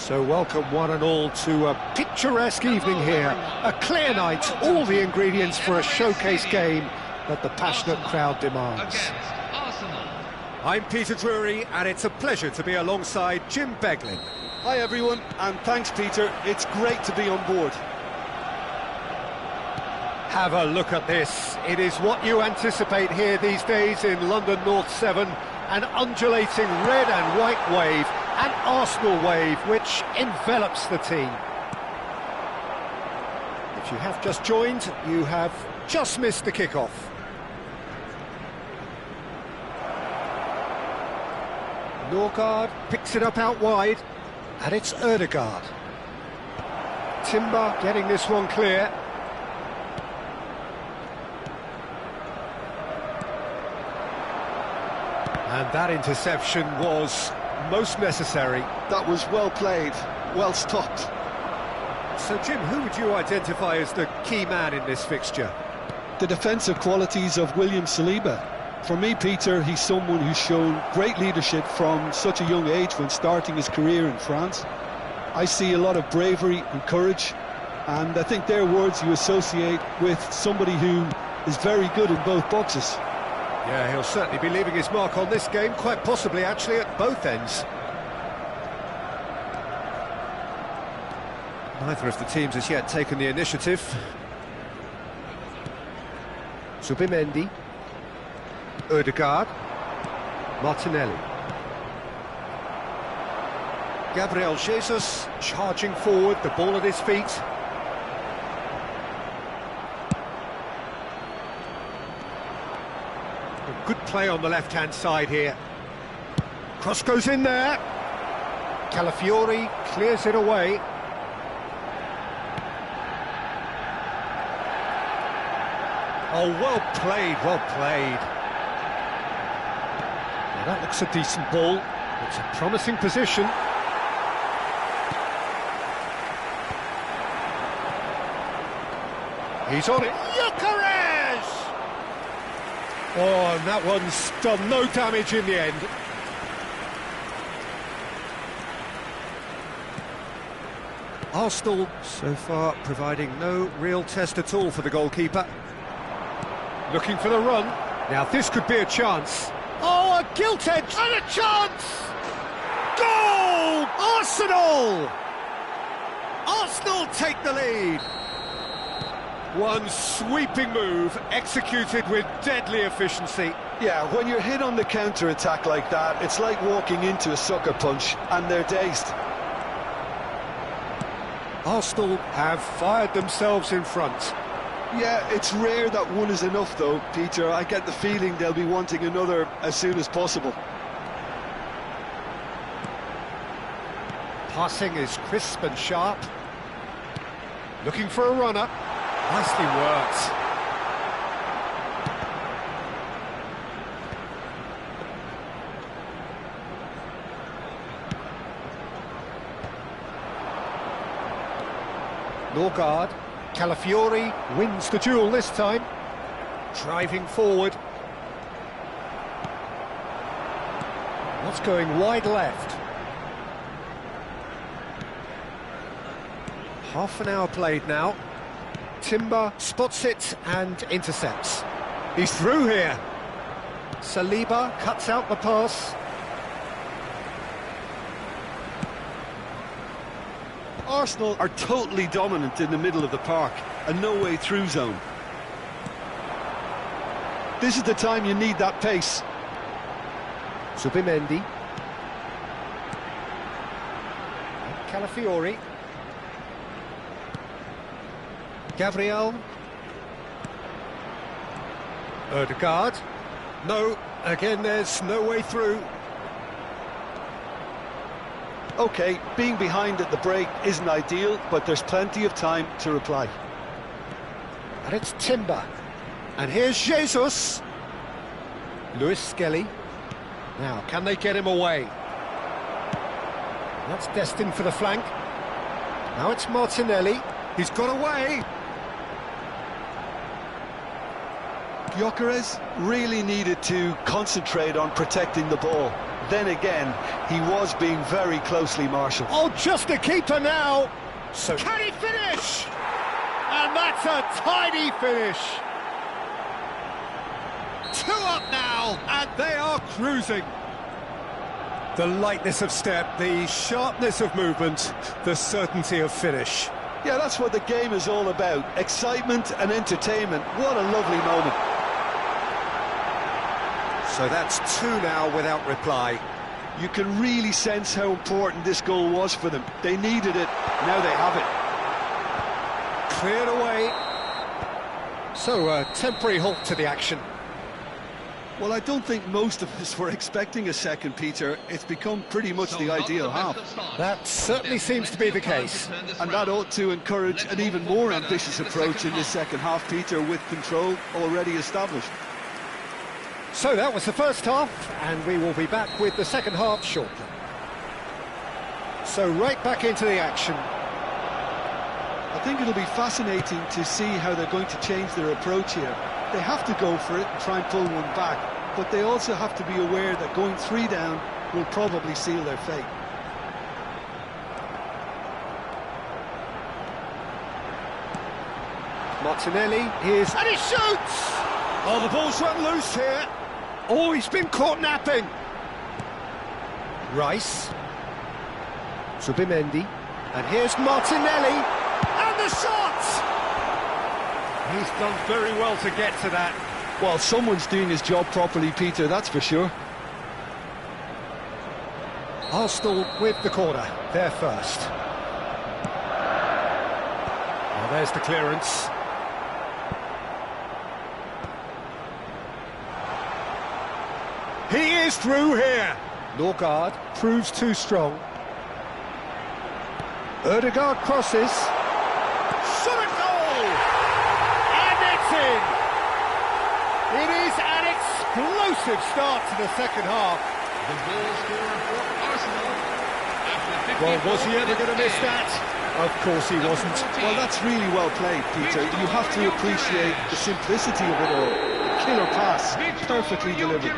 So welcome one and all to a picturesque evening here. A clear night, all the ingredients for a showcase game that the passionate crowd demands. I'm Peter Drury, and it's a pleasure to be alongside Jim Beglin. Hi everyone, and thanks Peter, it's great to be on board. Have a look at this. It is what you anticipate here these days in London North 7, an undulating red and white wave, an Arsenal wave which envelops the team. If you have just joined, you have just missed the kickoff. Norgard picks it up out wide, and it's Ødegaard. Timber getting this one clear. And that interception was most necessary. That was well played, well stopped. So Jim, who would you identify as the key man in this fixture? The defensive qualities of William Saliba. For me, Peter, he's someone who's shown great leadership from such a young age when starting his career in France. I see a lot of bravery and courage, and I think they're words you associate with somebody who is very good in both boxes. Yeah, he'll certainly be leaving his mark on this game, quite possibly actually at both ends. Neither of the teams has yet taken the initiative. Zubimendi, Ødegaard, Martinelli. Gabriel Jesus charging forward, the ball at his feet. Good play on the left-hand side here. Cross goes in there. Calafiori clears it away. Oh, well played, well played. Now that looks a decent ball. It's a promising position. He's on it. Gyökeres! Oh, and that one's done no damage in the end. Arsenal, so far, providing no real test at all for the goalkeeper. Looking for the run. Now, this could be a chance. Oh, a gilt edge! And a chance! Goal! Arsenal! Arsenal take the lead. One sweeping move, executed with deadly efficiency. Yeah, when you're hit on the counter-attack like that, it's like walking into a sucker punch, and they're dazed. Arsenal have fired themselves in front. Yeah, it's rare that one is enough though, Peter. I get the feeling they'll be wanting another as soon as possible. Passing is crisp and sharp. Looking for a runner. Nicely worked. Norgard. Calafiori wins the duel this time. Driving forward. What's going wide left? Half an hour played now. Timber spots it and intercepts. He's through here. Saliba cuts out the pass. Arsenal are totally dominant in the middle of the park, a no-way through zone. This is the time you need that pace. Zubimendi. Calafiori. Gabriel. Odegaard. No, again there's no way through. OK, being behind at the break isn't ideal, but there's plenty of time to reply. And it's Timber. And here's Jesus. Lewis Skelly. Now, can they get him away? That's destined for the flank. Now it's Martinelli. He's got away. Gyökeres really needed to concentrate on protecting the ball. Then again, he was being very closely marshalled. Oh, just a keeper now. So can he finish? And that's a tidy finish. 2 up now, and they are cruising. The lightness of step, the sharpness of movement, the certainty of finish. Yeah, that's what the game is all about. Excitement and entertainment. What a lovely moment. So that's 2 now without reply. You can really sense how important this goal was for them. They needed it, now they have it. Cleared away. So a temporary halt to the action. Well, I don't think most of us were expecting a second, Peter. It's become pretty much the ideal half. That certainly seems to be the case. And that ought to encourage an even more ambitious approach in this second half, Peter, with control already established. So that was the first half, and we will be back with the second half shortly. So right back into the action. I think it'll be fascinating to see how they're going to change their approach here. They have to go for it and try and pull one back, but they also have to be aware that going 3 down will probably seal their fate. Martinelli is... and he shoots! Oh, the ball's run loose here. Oh, he's been caught napping. Rice. Zubimendi. And here's Martinelli. And the shot! He's done very well to get to that. Well, someone's doing his job properly, Peter, that's for sure. Arsenal with the corner, they're first. Well, there's the clearance. He is through here. Norgard proves too strong. Odegaard crosses. Shot a goal! And it's in! It is an explosive start to the second half. The goal scorer for Arsenal. Well, was he ever going to miss that? Of course he wasn't. Well, that's really well played, Peter. You have to appreciate the simplicity of it all. A killer pass, perfectly delivered.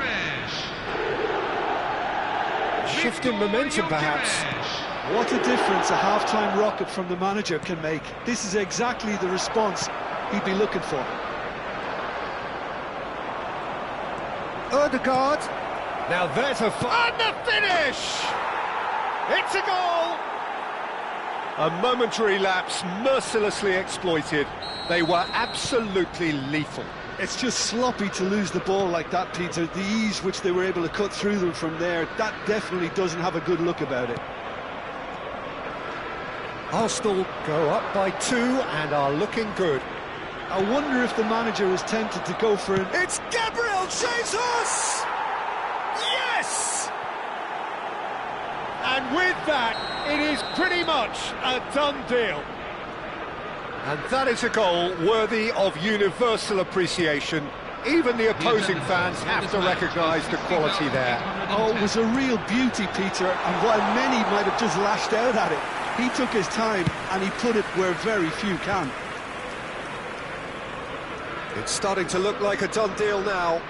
Shift in momentum, perhaps. What a difference a half-time rocket from the manager can make. This is exactly the response he'd be looking for. Odegaard. Now there's a... and the finish! It's a goal! A momentary lapse mercilessly exploited. They were absolutely lethal. It's just sloppy to lose the ball like that, Peter. The ease which they were able to cut through them from there, that definitely doesn't have a good look about it. Arsenal go up by 2 and are looking good. I wonder if the manager is tempted to go for it. It's Gabriel Jesus! Yes! And with that, it is pretty much a done deal. And that is a goal worthy of universal appreciation. Even the opposing fans have to recognise the quality there. Oh, it was a real beauty, Peter, and while many might have just lashed out at it, he took his time and he put it where very few can. It's starting to look like a done deal now.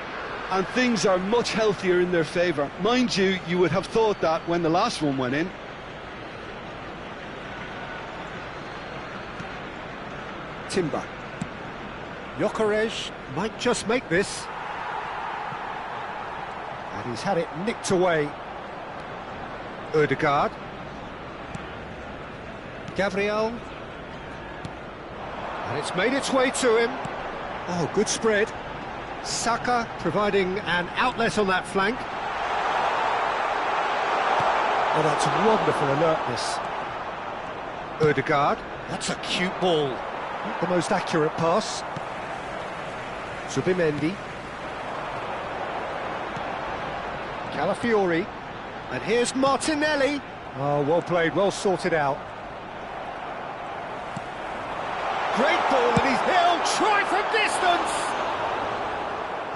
And things are much healthier in their favour. Mind you, you would have thought that when the last one went in. Timber. Gyökeres might just make this. And he's had it nicked away. Ødegaard. Gabriel. And it's made its way to him. Oh, good spread. Saka providing an outlet on that flank. Oh, that's wonderful alertness. Ødegaard. That's a cute ball. Not the most accurate pass. Zubimendi. Calafiori. And here's Martinelli. Oh, well played, well sorted out. Great ball, and he's held. Try from distance!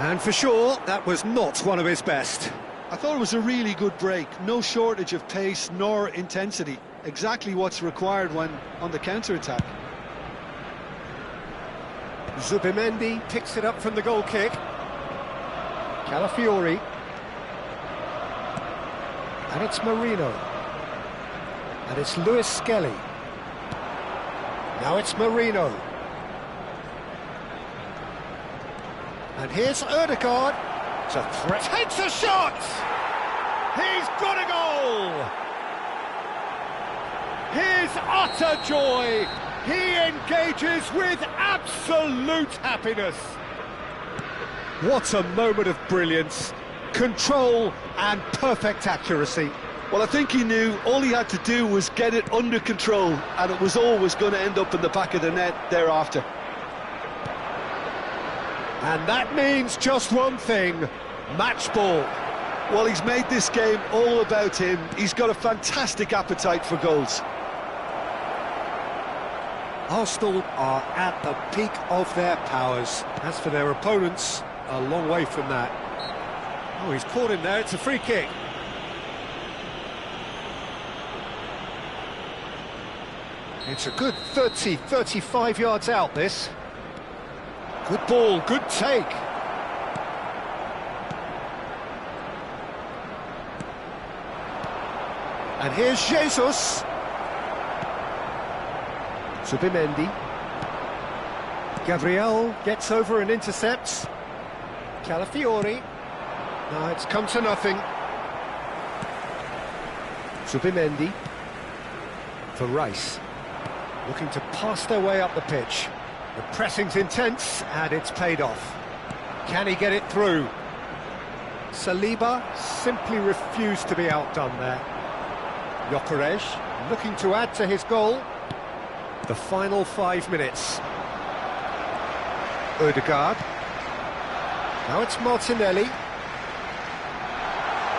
And for sure, that was not one of his best. I thought it was a really good break. No shortage of pace nor intensity. Exactly what's required when on the counter-attack. Zubimendi picks it up from the goal kick. Calafiori. And it's Marino. And it's Lewis Skelly. Now it's Marino. And here's Ødegaard. It's a threat. Takes a shot! He's got a goal! His utter joy! He engages with absolute happiness. What a moment of brilliance, control and perfect accuracy. Well, I think he knew all he had to do was get it under control, and it was always going to end up in the back of the net thereafter. And that means just one thing, match ball. Well, he's made this game all about him. He's got a fantastic appetite for goals. Arsenal are at the peak of their powers. As for their opponents, a long way from that. Oh, he's caught him there, it's a free kick. It's a good 30, 35 yards out, this. Good ball, good take. And here's Jesus. Zubimendi. Gabriel gets over and intercepts. Calafiori. No, it's come to nothing. Zubimendi. For Rice. Looking to pass their way up the pitch. The pressing's intense, and it's paid off. Can he get it through? Saliba simply refused to be outdone there. Gyökeres looking to add to his goal. The final 5 minutes. Ødegaard. Now it's Martinelli.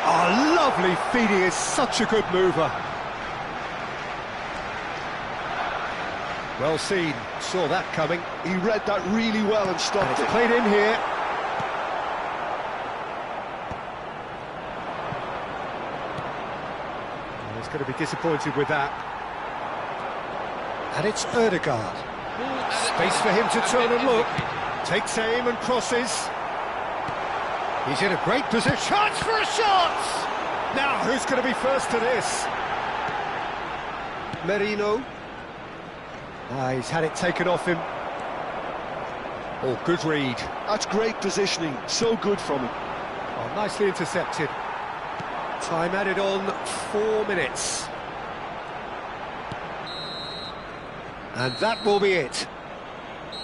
Oh, lovely feed, he is such a good mover. Well seen, saw that coming. He read that really well and stopped it. Played in here. Oh, he's going to be disappointed with that. And it's Ødegaard. Space for him to turn and look. Takes aim and crosses. He's in a great position. Chance for a shot! Now, who's going to be first to this? Merino. He's had it taken off him. Oh, good read. That's great positioning. So good from him. Oh, nicely intercepted. Time added on 4 minutes. And that will be it.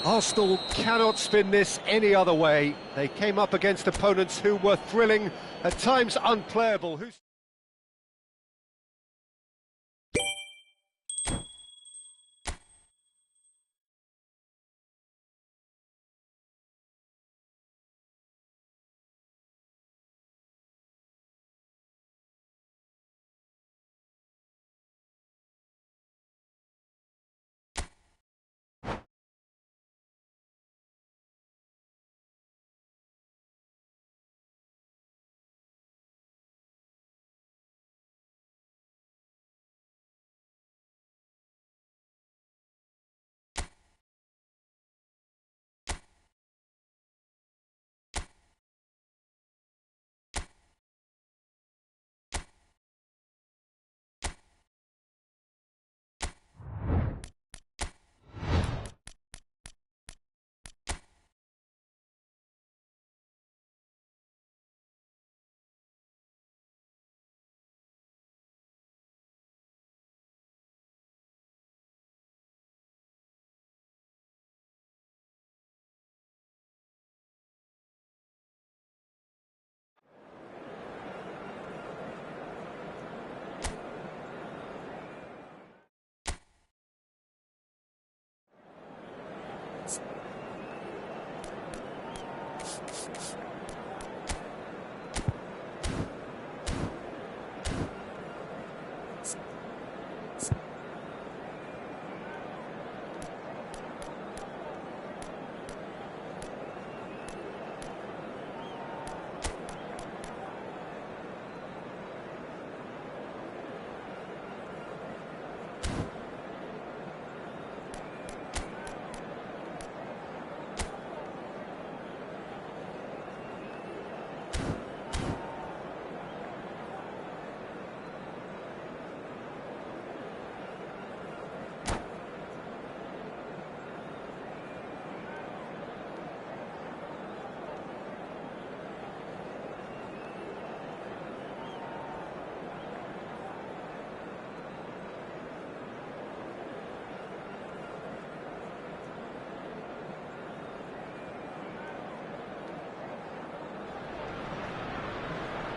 Arsenal cannot spin this any other way. They came up against opponents who were thrilling, at times unplayable.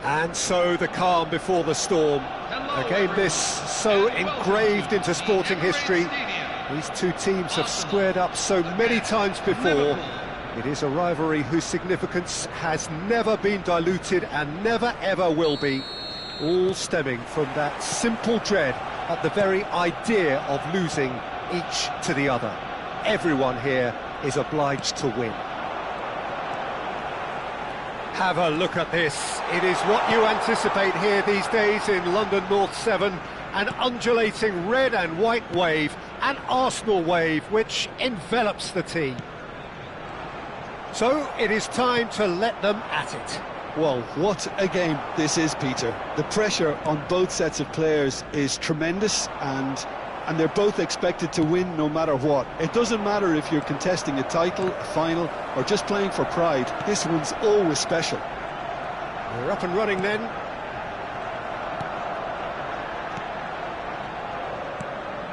And so the calm before the storm. Again, this so engraved into sporting history. These two teams have squared up so many times before. It is a rivalry whose significance has never been diluted and never ever will be. All stemming from that simple dread at the very idea of losing each to the other. Everyone here is obliged to win. Have a look at this. It is what you anticipate here these days in London North 7. An undulating red and white wave, an Arsenal wave which envelops the team. So it is time to let them at it. Well, what a game this is, Peter. The pressure on both sets of players is tremendous, and they're both expected to win no matter what. It doesn't matter if you're contesting a title, a final, or just playing for pride. This one's always special. We're up and running then.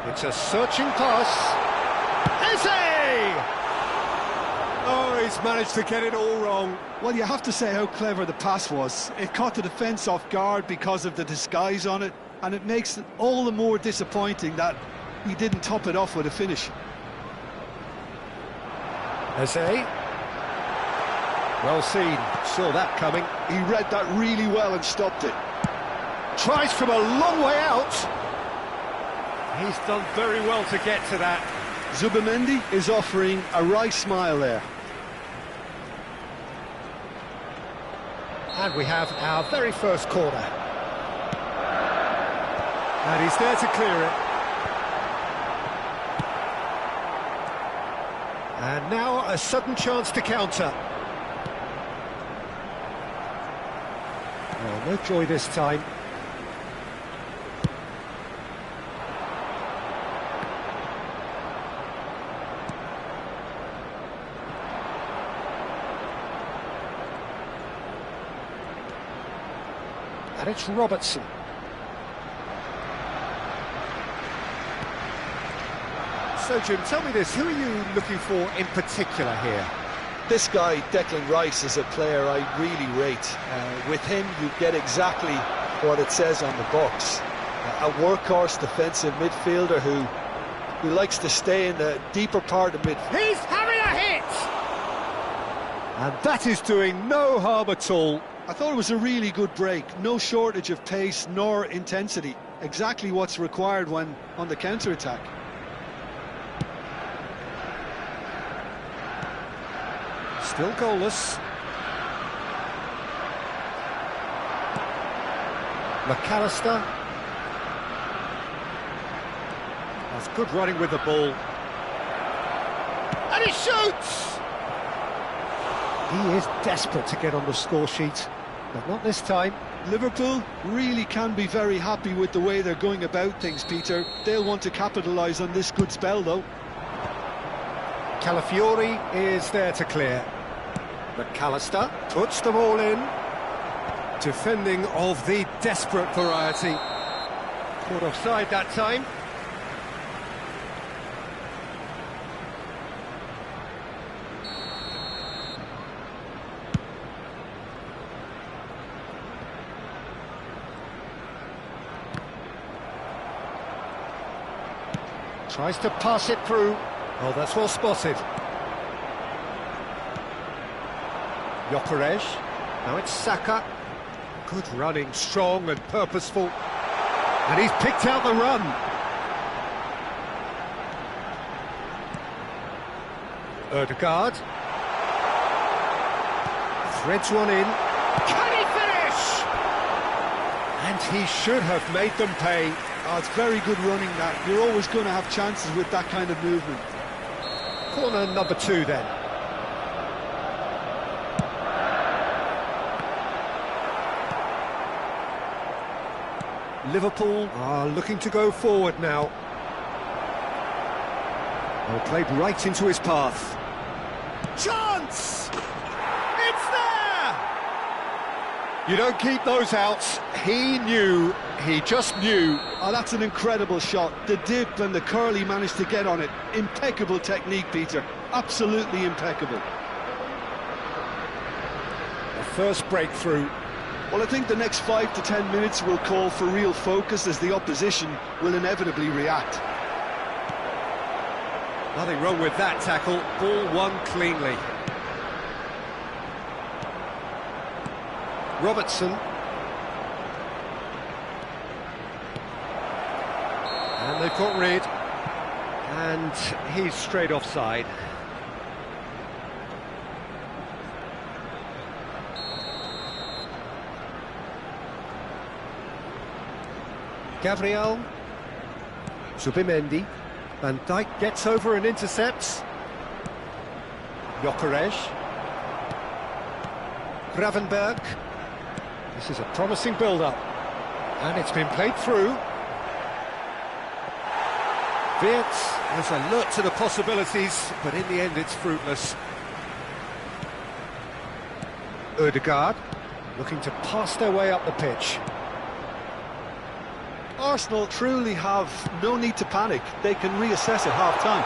It's a searching pass. Eze! Oh, he's managed to get it all wrong. Well, you have to say how clever the pass was. It caught the defence off guard because of the disguise on it, and it makes it all the more disappointing that he didn't top it off with a finish. Eze. Well seen, saw that coming. He read that really well and stopped it. Tries from a long way out. He's done very well to get to that. Zubimendi is offering a wry smile there. And we have our very first corner. And he's there to clear it. And now a sudden chance to counter. Oh, no joy this time. And it's Robertson. So, Jim, tell me this, who are you looking for in particular here? This guy, Declan Rice, is a player I really rate. With him, you get exactly what it says on the box. A workhorse defensive midfielder who likes to stay in the deeper part of midfield. He's having a hit! And that is doing no harm at all. I thought it was a really good break. No shortage of pace nor intensity. Exactly what's required when on the counter-attack. Still goalless. McAllister. That's good running with the ball. And he shoots! He is desperate to get on the score sheet, but not this time. Liverpool really can be very happy with the way they're going about things, Peter. They'll want to capitalise on this good spell, though. Calafiori is there to clear. McAllister puts them all in. Defending of the desperate variety. Caught offside that time. Tries to pass it through. Oh, that's well spotted. Gyökeres. Now it's Saka. Good running, strong and purposeful. And he's picked out the run. Ødegaard. Threads one in. Can he finish? And he should have made them pay. Oh, it's very good running, that. You're always going to have chances with that kind of movement. Corner number 2 then. Liverpool are looking to go forward now. Well, played right into his path. Chance! It's there! You don't keep those out. He knew, he just knew. Oh, that's an incredible shot. The dip and the curl he managed to get on it. Impeccable technique, Peter. Absolutely impeccable. The first breakthrough. Well, I think the next 5 to 10 minutes will call for real focus as the opposition will inevitably react. Nothing wrong with that tackle. Ball won cleanly. Robertson. And they've got rid. And he's straight offside. Gabriel. Subimendi. Van Dijk gets over and intercepts. Gyökeres. Gravenberg. This is a promising build-up. And it's been played through. Wirtz is alert to the possibilities, but in the end it's fruitless. Ødegaard looking to pass their way up the pitch. Arsenal truly have no need to panic. They can reassess at half-time.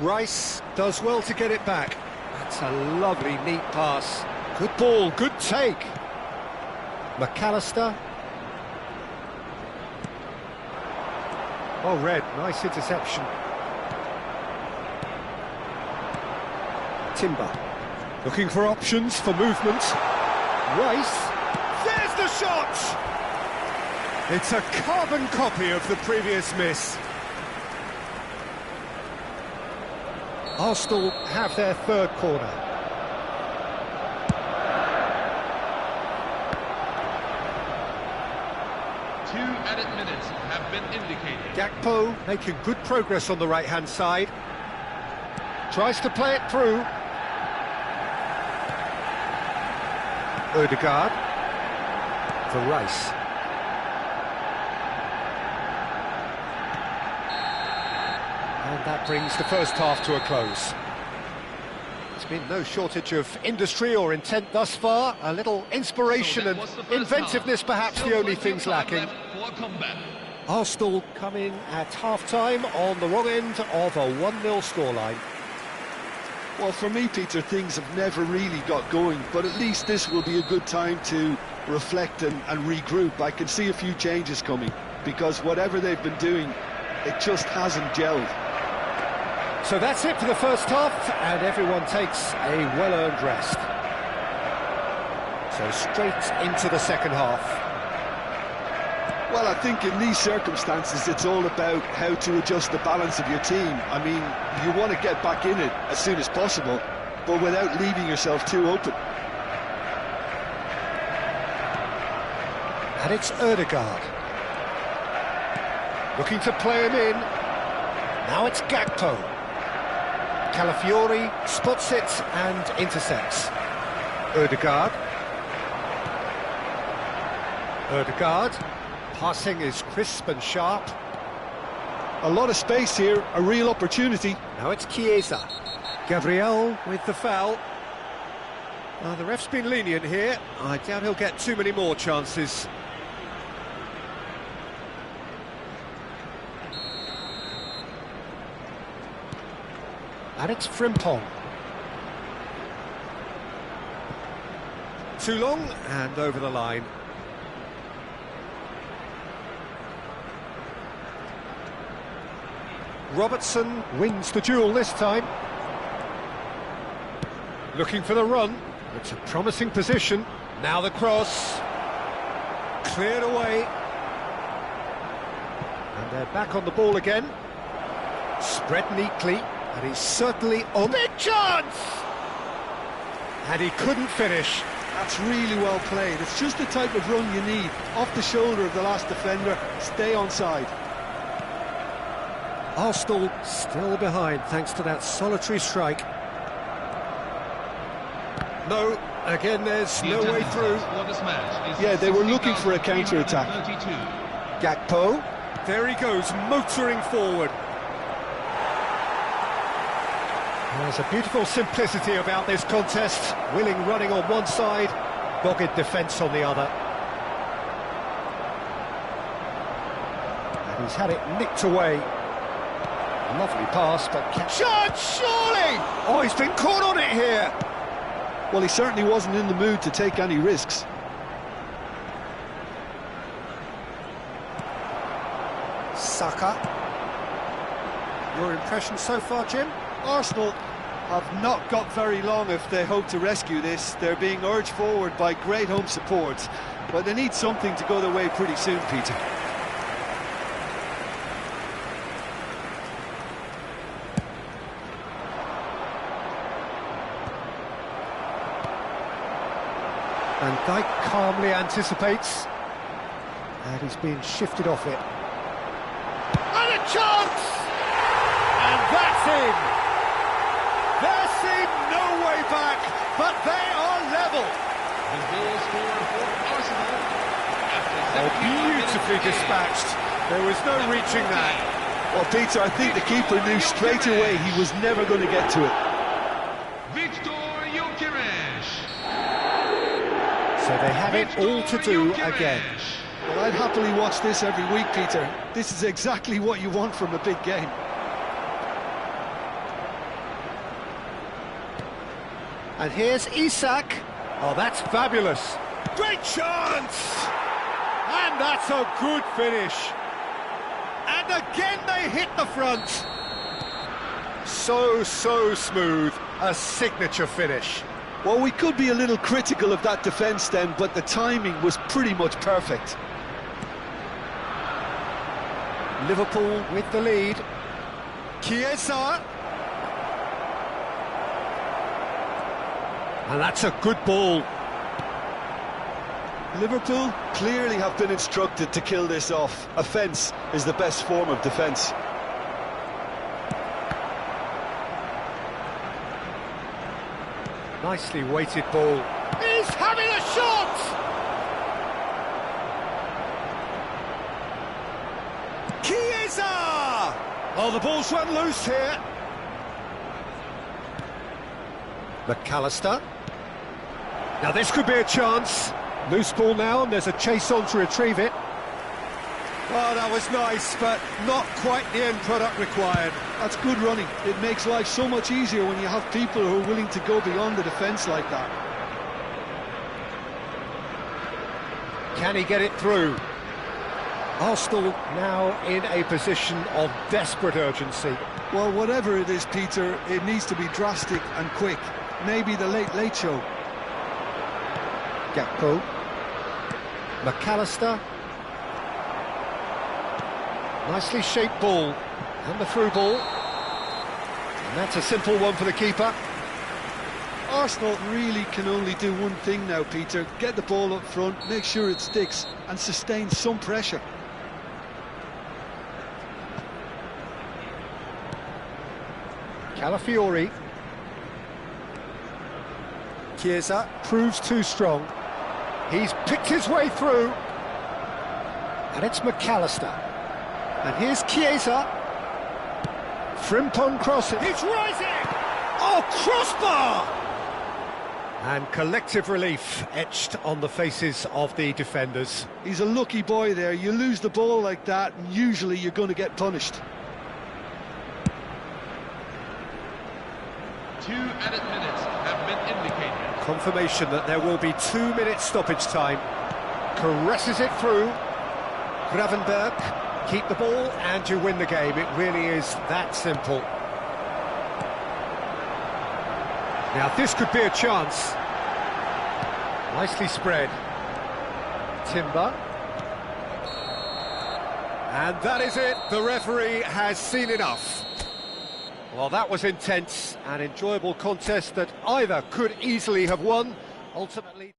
Rice does well to get it back. That's a lovely, neat pass. Good ball, good take. McAllister. Oh, Red, nice interception. Timber. Looking for options for movement. Rice. There's the shot! It's a carbon copy of the previous miss. Arsenal have their third corner. Two added minutes have been indicated. Gakpo making good progress on the right-hand side. Tries to play it through. Ødegaard for Rice. And that brings the first half to a close. There's been no shortage of industry or intent thus far. A little inspiration and inventiveness perhaps the only things lacking. Arsenal come in at half-time on the wrong end of a 1-0 scoreline. Well, for me, Peter, things have never really got going, but at least this will be a good time to reflect and regroup. I can see a few changes coming, because whatever they've been doing, it just hasn't gelled. So that's it for the first half, and everyone takes a well-earned rest. So straight into the second half. Well, I think in these circumstances, it's all about how to adjust the balance of your team. I mean, you want to get back in it as soon as possible, but without leaving yourself too open. And it's Ødegaard. Looking to play him in. Now it's Gakpo. Calafiori spots it and intercepts. Ødegaard. Ødegaard. Passing is crisp and sharp. A lot of space here, a real opportunity. Now it's Chiesa. Gabriel with the foul. The ref's been lenient here. I doubt he'll get too many more chances. And it's Frimpong. Too long and over the line. Robertson wins the duel this time. Looking for the run. It's a promising position. Now the cross. Cleared away. And they're back on the ball again. Spread neatly. And he's certainly on. Big chance! And he couldn't finish. That's really well played. It's just the type of run you need. Off the shoulder of the last defender. Stay onside. Arsenal still behind thanks to that solitary strike. No, again there's no way through. Yeah, they were looking for a counter-attack. Gakpo, there he goes, motoring forward. There's a beautiful simplicity about this contest. Willing running on one side, dogged defence on the other. And he's had it nicked away. Lovely pass, but... Chance, surely! Oh, he's been caught on it here! Well, he certainly wasn't in the mood to take any risks. Saka. Your impression so far, Jim? Arsenal have not got very long if they hope to rescue this. They're being urged forward by great home support, but they need something to go their way pretty soon, Peter. Van Dijk calmly anticipates, and he's being shifted off it. And a chance! And that's in! There seemed no way back, but they are level! The goal scored for Arsenal. Oh, beautifully dispatched. There was no reaching that. Well, Peter, I think the keeper knew straight away he was never going to get to it. So they have it all to do again. Well, I'd happily watch this every week, Peter. This is exactly what you want from a big game. And here's Isak. Oh, that's fabulous. Great chance! And that's a good finish. And again they hit the front. So smooth. A signature finish. Well, we could be a little critical of that defence then, but the timing was pretty much perfect. Liverpool with the lead. Chiesa. And that's a good ball. Liverpool clearly have been instructed to kill this off. Offence is the best form of defence. Nicely weighted ball. He's having a shot! Chiesa! Oh, the ball's run loose here. McAllister. Now this could be a chance. Loose ball now, and there's a chase on to retrieve it. Oh, that was nice, but not quite the end product required. That's good running. It makes life so much easier when you have people who are willing to go beyond the defence like that. Can he get it through? Arsenal now in a position of desperate urgency. Well, whatever it is, Peter, it needs to be drastic and quick. Maybe the late show. Gakpo. McAllister. Nicely shaped ball. And the through ball. And that's a simple one for the keeper. Arsenal really can only do one thing now, Peter. Get the ball up front, make sure it sticks, and sustain some pressure. Calafiori. Chiesa proves too strong. He's picked his way through. And it's McAllister. And here's Chiesa. Frimpong crossing. He's rising! Oh, crossbar! And collective relief etched on the faces of the defenders. He's a lucky boy there. You lose the ball like that, and usually you're going to get punished. 2 added minutes have been indicated. Confirmation that there will be 2 minutes stoppage time. Caresses it through. Gravenberg, keep the ball and you win the game. It really is that simple. Now this could be a chance. Nicely spread. Timber. And that is it. The referee has seen enough. Well, that was intense, an enjoyable contest that either could easily have won. Ultimately...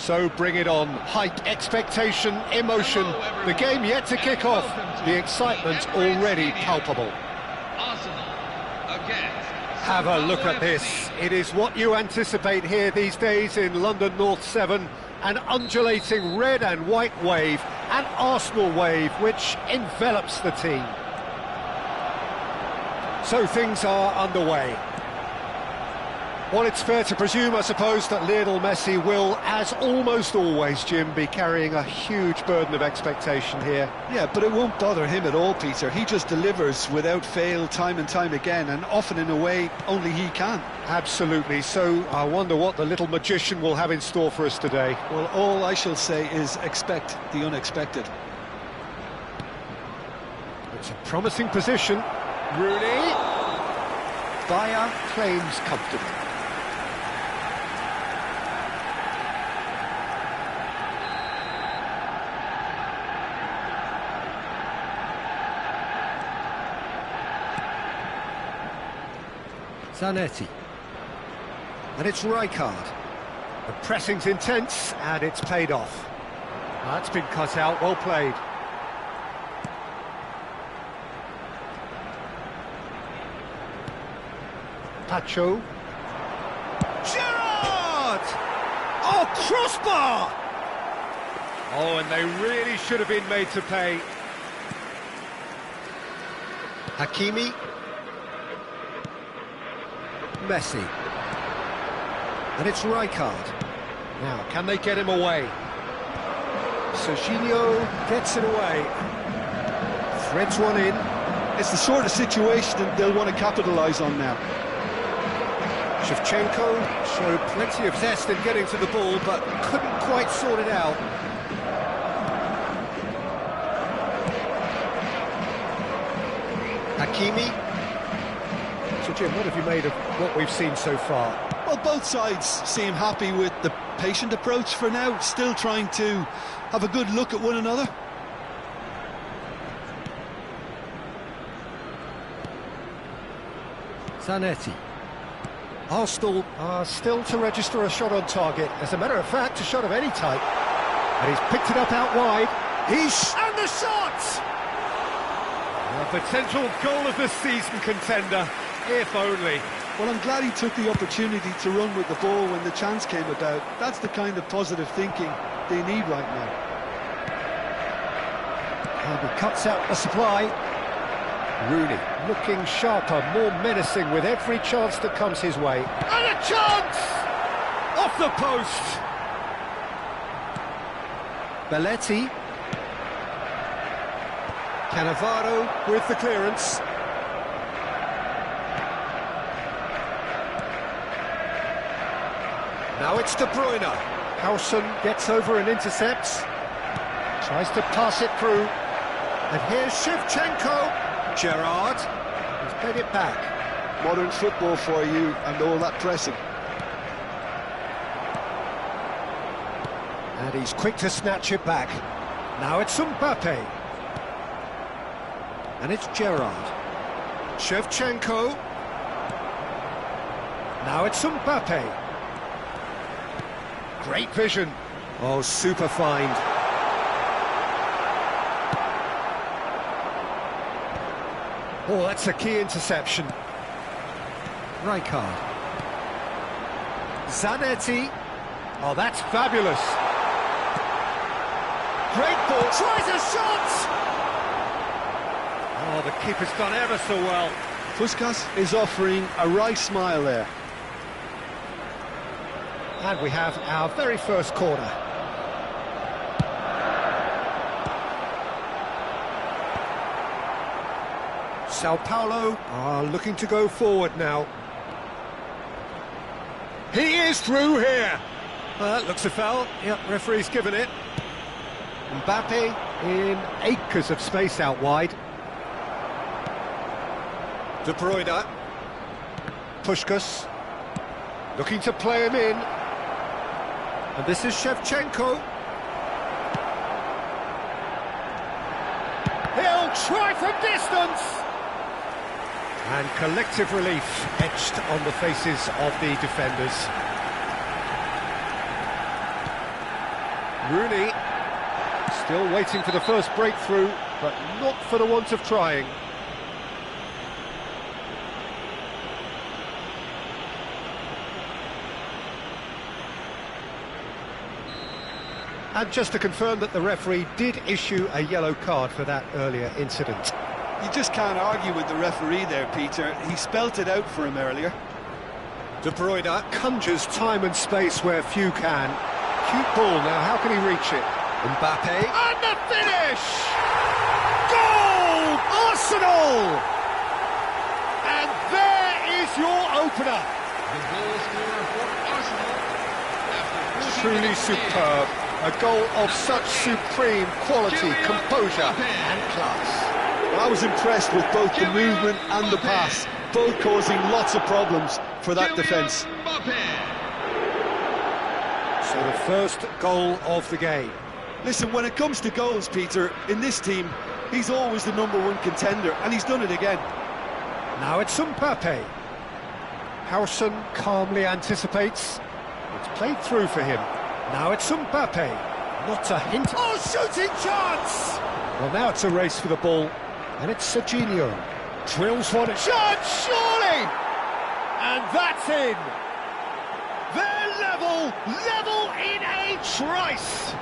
So bring it on. Hype, expectation, emotion. Hello, The game yet to kick off. The excitement already palpable. Arsenal against Have a look at this. It is what you anticipate here these days in London North 7. An undulating red and white wave, an Arsenal wave which envelops the team. So things are underway. Well, it's fair to presume, I suppose, that Lionel Messi will, as almost always, Jim, be carrying a huge burden of expectation here. Yeah, but it won't bother him at all, Peter. He just delivers without fail time and time again, and often in a way only he can. Absolutely. So I wonder what the little magician will have in store for us today. Well, all I shall say is expect the unexpected. It's a promising position. Rooney. Bayer claims comfortably. Zanetti. And it's Rijkaard. The pressing's intense, and it's paid off. That's been cut out, well played. Pacho. Gerrard! Oh, crossbar! Oh, and they really should have been made to pay. Hakimi. Messi. And it's Rijkaard. Now, can they get him away? Serginho gets it away. Threads one in. It's the sort of situation that they'll want to capitalise on now. Shevchenko showed plenty of zest in getting to the ball, but couldn't quite sort it out. Hakimi. So Jim, what have you made of what we've seen so far? Well, both sides seem happy with the patient approach for now, still trying to have a good look at one another. Zanetti. Arsenal are still to register a shot on target. As a matter of fact, a shot of any type. And he's picked it up out wide. And the shot! A potential goal of the season contender, if only. Well, I'm glad he took the opportunity to run with the ball when the chance came about. That's the kind of positive thinking they need right now. And he cuts out the supply. Rooney looking sharper, more menacing with every chance that comes his way. And a chance! Off the post! Belletti. Cannavaro with the clearance. Now it's De Bruyne. Howson gets over and intercepts. Tries to pass it through. And here's Shevchenko. Gerrard. He's played it back. Modern football for you and all that pressing. And he's quick to snatch it back. Now it's Mbappe. And it's Gerrard. Shevchenko. Now it's Mbappe. Great vision. Oh, super find. Oh, that's a key interception. Rijkaard. Zanetti. Oh, that's fabulous. Great ball. Tries a shot! Oh, the keeper's done ever so well. Puskas is offering a wry smile there. And we have our very first corner. Sao Paulo are looking to go forward now. He is through here. That looks a foul. Yep, referee's given it. Mbappe in acres of space out wide. De Bruyne. Puskas looking to play him in. And this is Shevchenko. He'll try from distance. And collective relief etched on the faces of the defenders. Rooney, still waiting for the first breakthrough, but not for the want of trying. And just to confirm that the referee did issue a yellow card for that earlier incident. You just can't argue with the referee there, Peter. He spelt it out for him earlier. De Bruyne conjures time and space where few can. Cute ball now, how can he reach it? Mbappe, and the finish! Goal! Arsenal! And there is your opener. The goal scorer for Arsenal. After 40 Truly minutes superb. A goal of such supreme quality, composure and class. Well, I was impressed with both the movement and the pass, both causing lots of problems for that defence. So the first goal of the game. Listen, when it comes to goals, Peter, in this team, he's always the #1 contender, and he's done it again. Now it's Mbappe. Howson calmly anticipates. It's played through for him. Now it's Mbappe. Not a hint. Oh, shooting chance! Well, now it's a race for the ball, and it's Serginho. Drills one. Chance, surely! And that's in. They're level in a trice.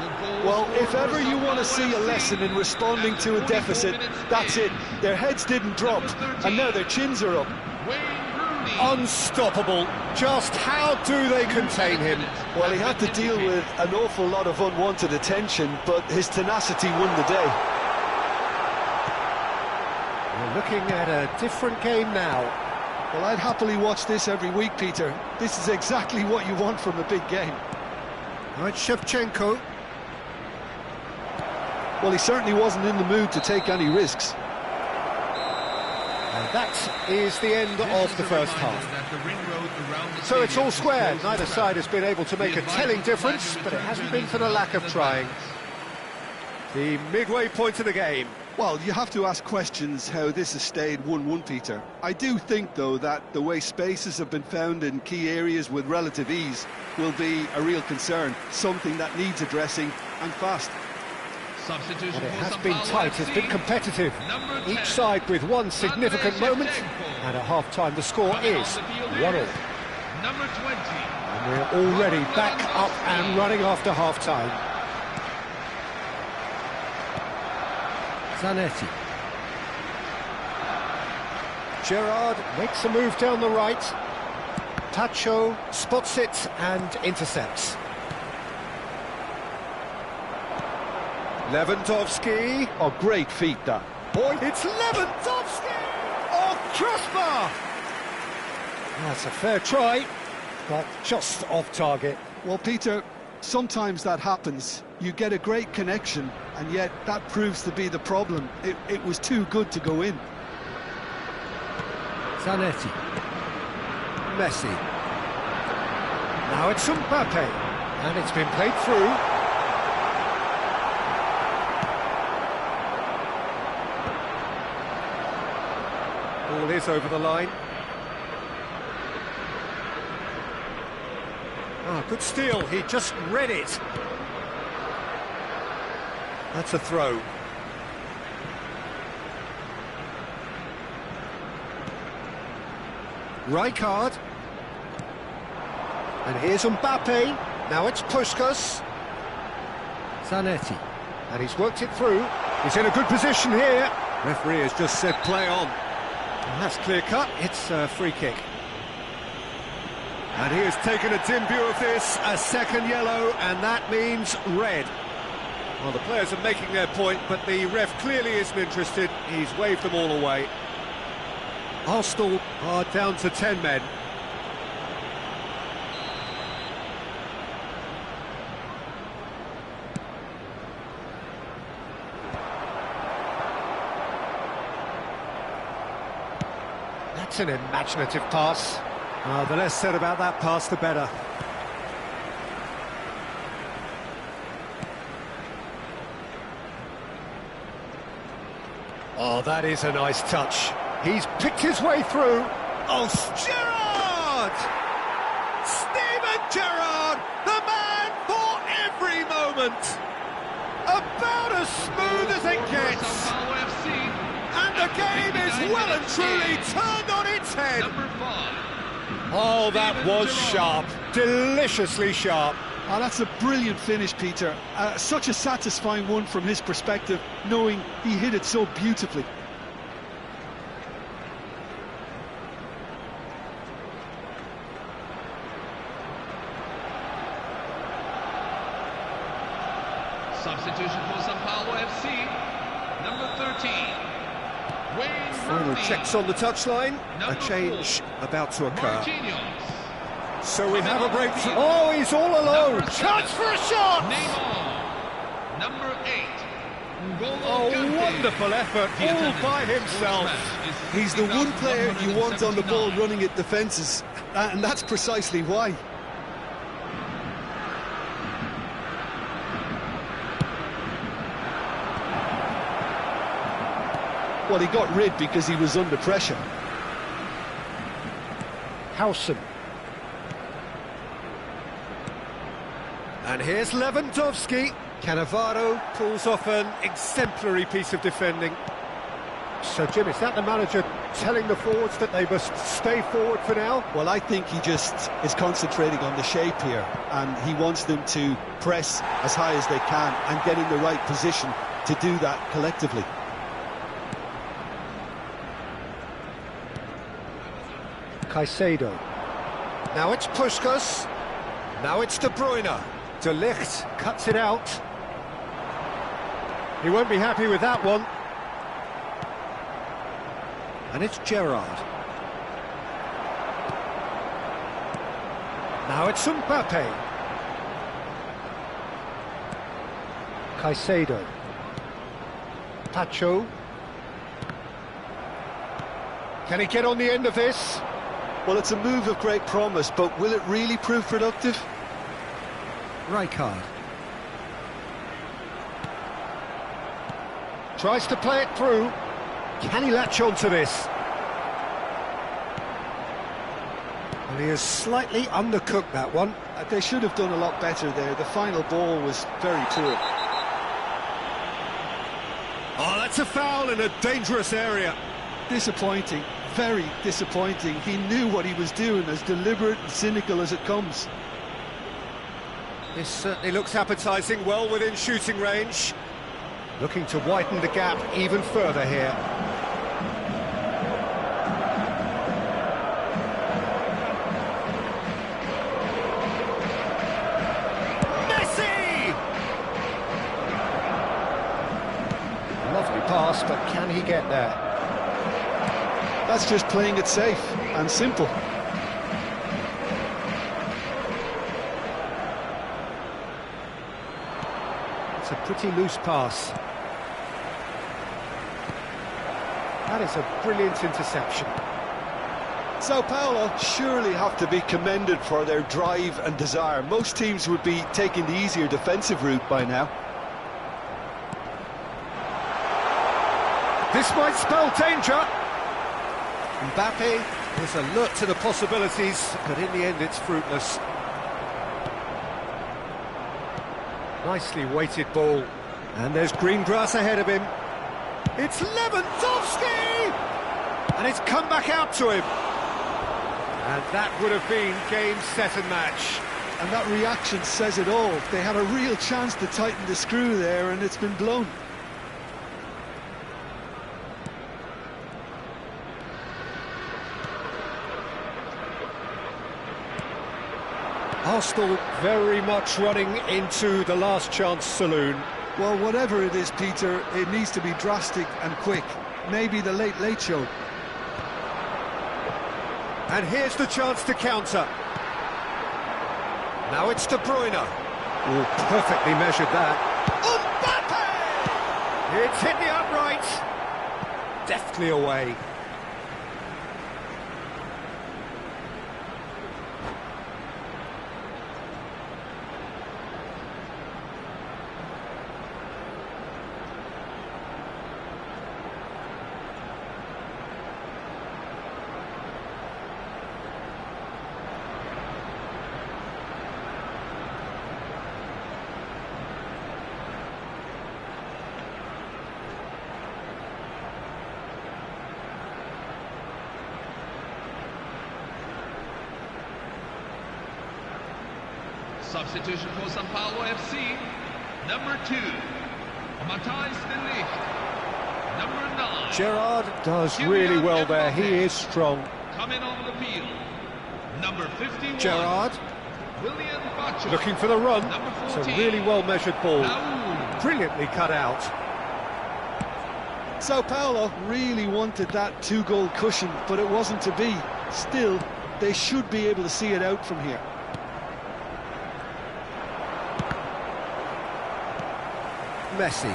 Well, if ever you want to see a lesson in responding to a deficit, that's it. Their heads didn't drop, and now their chins are up. Unstoppable. Just how do they contain him? Well, he had to deal with an awful lot of unwanted attention, but his tenacity won the day. We're looking at a different game now. Well, I'd happily watch this every week, Peter. This is exactly what you want from a big game. All right, Shevchenko. Well, he certainly wasn't in the mood to take any risks. And that is the end of the first half. So it's all square. Neither side has been able to make a telling difference, but it hasn't been for the lack of trying. The midway point of the game. Well, you have to ask questions how this has stayed 1-1, Peter. I do think, though, that the way spaces have been found in key areas with relative ease will be a real concern, something that needs addressing, and fast. And it has been tight, it's been competitive. Each side with one significant moment, and at half-time the score is 1-1. Number 20. And we're already back up and running after half-time. Zanetti. Gerrard makes a move down the right. Tacho spots it and intercepts. Lewandowski. Oh, great feat, that. Boy, it's Lewandowski! Oh, crossbar! That's a fair try, but just off target. Well, Peter, sometimes that happens. You get a great connection, and yet that proves to be the problem. It was too good to go in. Zanetti. Messi. Now it's Mbappe, and it's been played through. Ball is over the line. Oh, good steal, he just read it. That's a throw. Rijkaard. And here's Mbappe. Now it's Puskas. Zanetti. And he's worked it through. He's in a good position here. Referee has just said play on. And that's clear cut. It's a free kick. And he has taken a dim view of this, a second yellow, and that means red. Well, the players are making their point, but the ref clearly isn't interested. He's waved them all away. Arsenal are down to 10 men. That's an imaginative pass. The less said about that pass, the better. Oh, that is a nice touch. He's picked his way through. Oh, Gerrard! Steven Gerrard, the man for every moment. smooth as it gets. Sao Paulo FC. And the game is well and truly turned on its head. Number 5. Oh, that was sharp. Deliciously sharp. Oh, that's a brilliant finish, Peter. Such a satisfying one from his perspective, knowing he hit it so beautifully. Substitution for Sao Paulo FC. Number 13. Wayne Final Rooney. checks on the touchline. A Number change 4. about to occur. Marquinhos. So we have a breakthrough. Oh, he's all alone. Number 7. Chance for a shot. Neymar. Number 8. Oh, wonderful effort, all by himself. He's the one player you want on the ball running at defences, and that's precisely why. Well, he got rid because he was under pressure. Howson. And here's Lewandowski. Cannavaro pulls off an exemplary piece of defending. So, Jim, is that the manager telling the forwards that they must stay forward for now? Well, I think he just is concentrating on the shape here, and he wants them to press as high as they can and get in the right position to do that collectively. Caicedo. Now it's Puskas. Now it's De Bruyne. De Ligt cuts it out. He won't be happy with that one. And it's Gerrard. Now it's Mbappe. Caicedo. Pacho. Can he get on the end of this? Well, it's a move of great promise, but will it really prove productive? Rijkaard. Tries to play it through. Can he latch on to this? Well, he has slightly undercooked that one. They should have done a lot better there. The final ball was very poor. Oh, that's a foul in a dangerous area. Disappointing, very disappointing. He knew what he was doing, as deliberate and cynical as it comes. This certainly looks appetising, well within shooting range. Looking to widen the gap even further here. Messi! Lovely pass, but can he get there? That's just playing it safe and simple. It's a pretty loose pass. That is a brilliant interception. Sao Paulo surely have to be commended for their drive and desire. Most teams would be taking the easier defensive route by now. This might spell danger. Mbappe is alert to the possibilities, but in the end it's fruitless. Nicely weighted ball. And there's green grass ahead of him. It's Lewandowski! And it's come back out to him. And that would have been game, set and match. And that reaction says it all. They had a real chance to tighten the screw there, and it's been blown. Arsenal very much running into the last chance saloon. Well, whatever it is, Peter, it needs to be drastic and quick. Maybe the late show. And here's the chance to counter. Now it's De Bruyne. Oh, perfectly measured that. Mbappe! It's hit the upright. Deftly away. Substitution for Sao Paulo FC, number 2, Matthijs de Ligt. Number 9. Gerrard does really well there. He is strong. Coming on the field, number 51. Gerrard William Bacho. looking for the run. Number It's a 14. really well-measured ball. Raul. Brilliantly cut out. Sao Paulo really wanted that two-goal cushion, but it wasn't to be. Still, they should be able to see it out from here. Messi.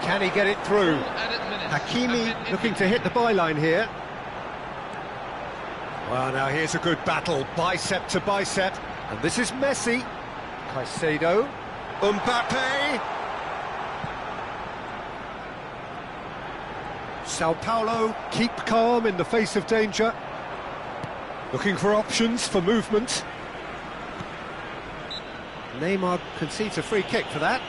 Can he get it through? Hakimi looking to hit the byline here. Well, now here's a good battle, bicep to bicep. And this is Messi. Caicedo. Mbappe. Sao Paulo keep calm in the face of danger. Looking for options for movement. Neymar concedes a free kick for that.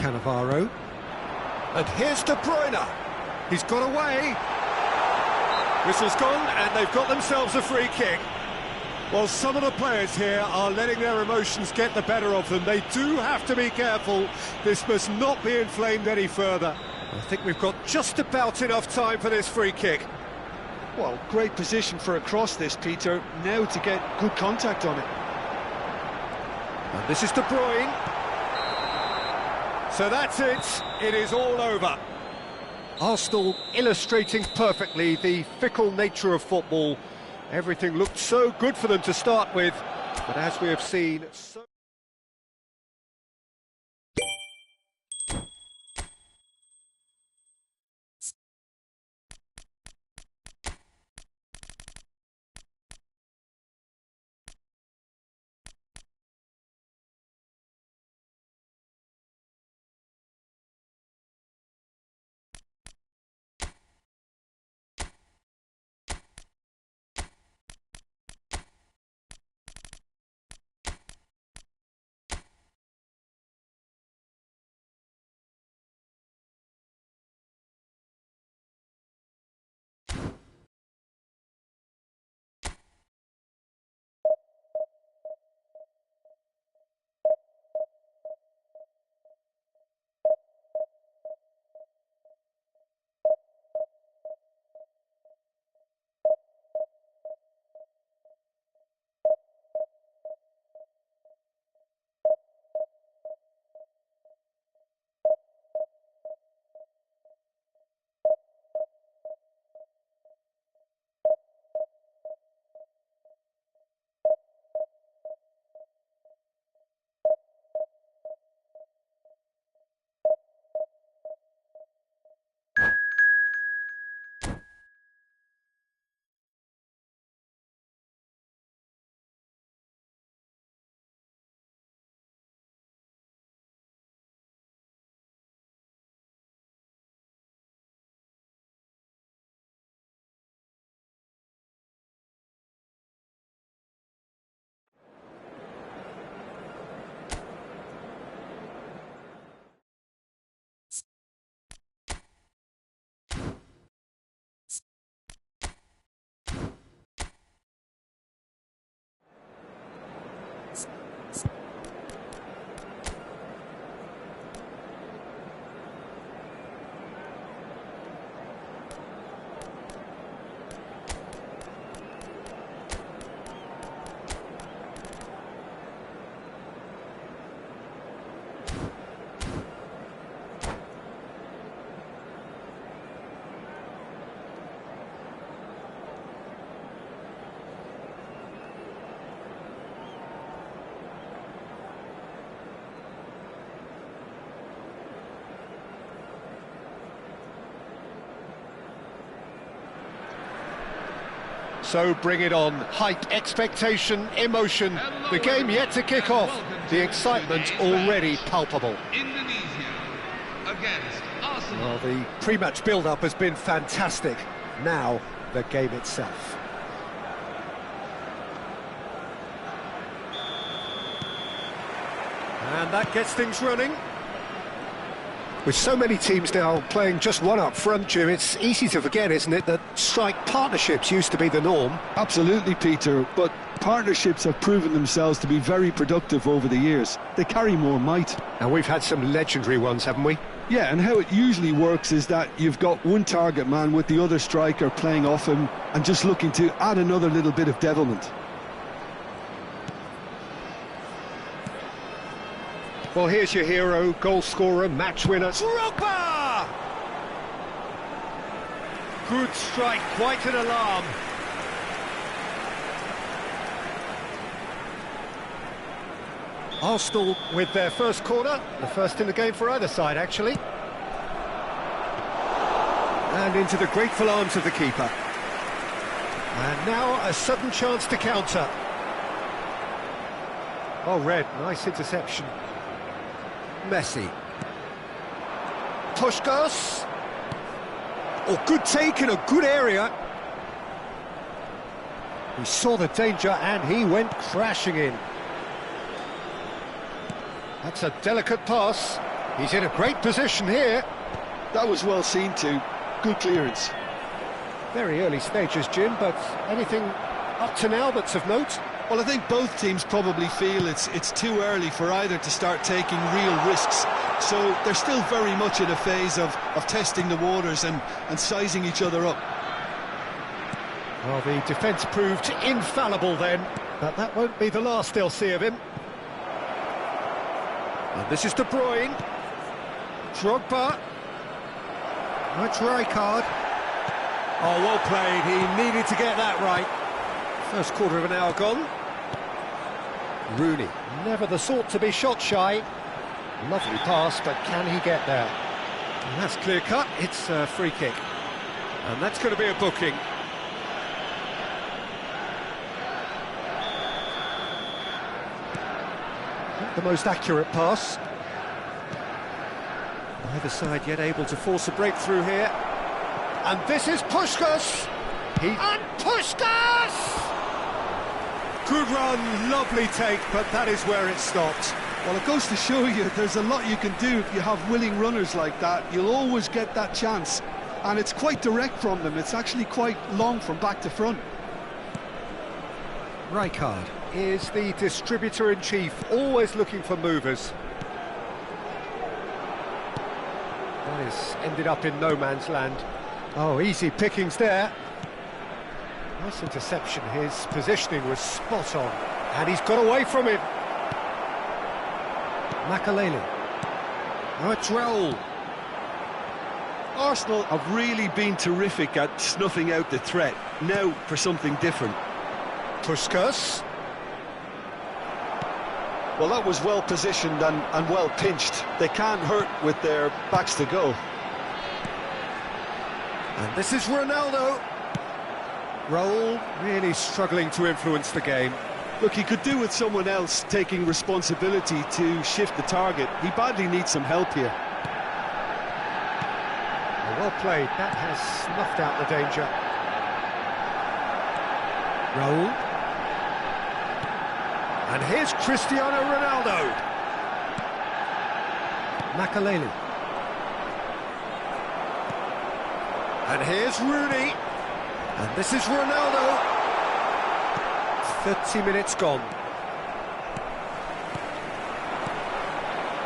Cannavaro. And here's De Bruyne. He's got away. Whistle's gone, and they've got themselves a free kick. Well, some of the players here are letting their emotions get the better of them. They do have to be careful. This must not be inflamed any further. I think we've got just about enough time for this free kick. Well, great position for a cross this, Peter. Now to get good contact on it. And this is De Bruyne. So that's it. It is all over. Arsenal illustrating perfectly the fickle nature of football. Everything looked so good for them to start with, but as we have seen... So bring it on. Hype, expectation, emotion. The game yet to kick off. The excitement already palpable. Indonesia against Arsenal. Well, the pre-match build-up has been fantastic. Now, the game itself. And that gets things running. With so many teams now playing just one up front, Jim, it's easy to forget, isn't it, that strike partnerships used to be the norm? Absolutely, Peter, but partnerships have proven themselves to be very productive over the years. They carry more might. And we've had some legendary ones, haven't we? Yeah, and how it usually works is that you've got one target man with the other striker playing off him and just looking to add another little bit of devilment. Well, here's your hero, goal scorer, match winner, Drogba! Good strike, quite an alarm. Arsenal with their first corner, the first in the game for either side, actually. And into the grateful arms of the keeper. And now a sudden chance to counter. Oh, Red, nice interception. Messi. Puskás. Oh, good take in a good area. He saw the danger and he went crashing in. That's a delicate pass. He's in a great position here. That was well seen too. Good clearance. Very early stages, Jim, but anything up to now that's of note? Well, I think both teams probably feel it's too early for either to start taking real risks. So they're still very much in a phase of testing the waters and sizing each other up. Well, the defence proved infallible then, but that won't be the last they'll see of him. And this is De Bruyne. Drogba. That's Rijkaard. Oh, well played. He needed to get that right. First quarter of an hour gone. Rooney, never the sort to be shot shy. Lovely pass, but can he get there? And that's clear cut. It's a free kick. And that's going to be a booking. Not the most accurate pass. Neither side yet able to force a breakthrough here. And this is Puskás. And Puskás! Good run, lovely take, but that is where it stopped. Well, it goes to show you there's a lot you can do if you have willing runners like that. You'll always get that chance. And it's quite direct from them. It's actually quite long from back to front. Rijkaard is the distributor-in-chief, always looking for movers. That is ended up in no man's land. Oh, easy pickings there. Nice interception. His positioning was spot on. And he's got away from him. Makaleli. Oh, it's Raul. Arsenal have really been terrific at snuffing out the threat. Now for something different. Puskás. Well, that was well positioned and well pinched. They can't hurt with their backs to go. And this is Ronaldo. Raul really struggling to influence the game. Look, he could do with someone else taking responsibility to shift the target. He badly needs some help here. Well played, that has snuffed out the danger. Raul. And here's Cristiano Ronaldo. Makaleli. And here's Rooney. And this is Ronaldo. 30 minutes gone.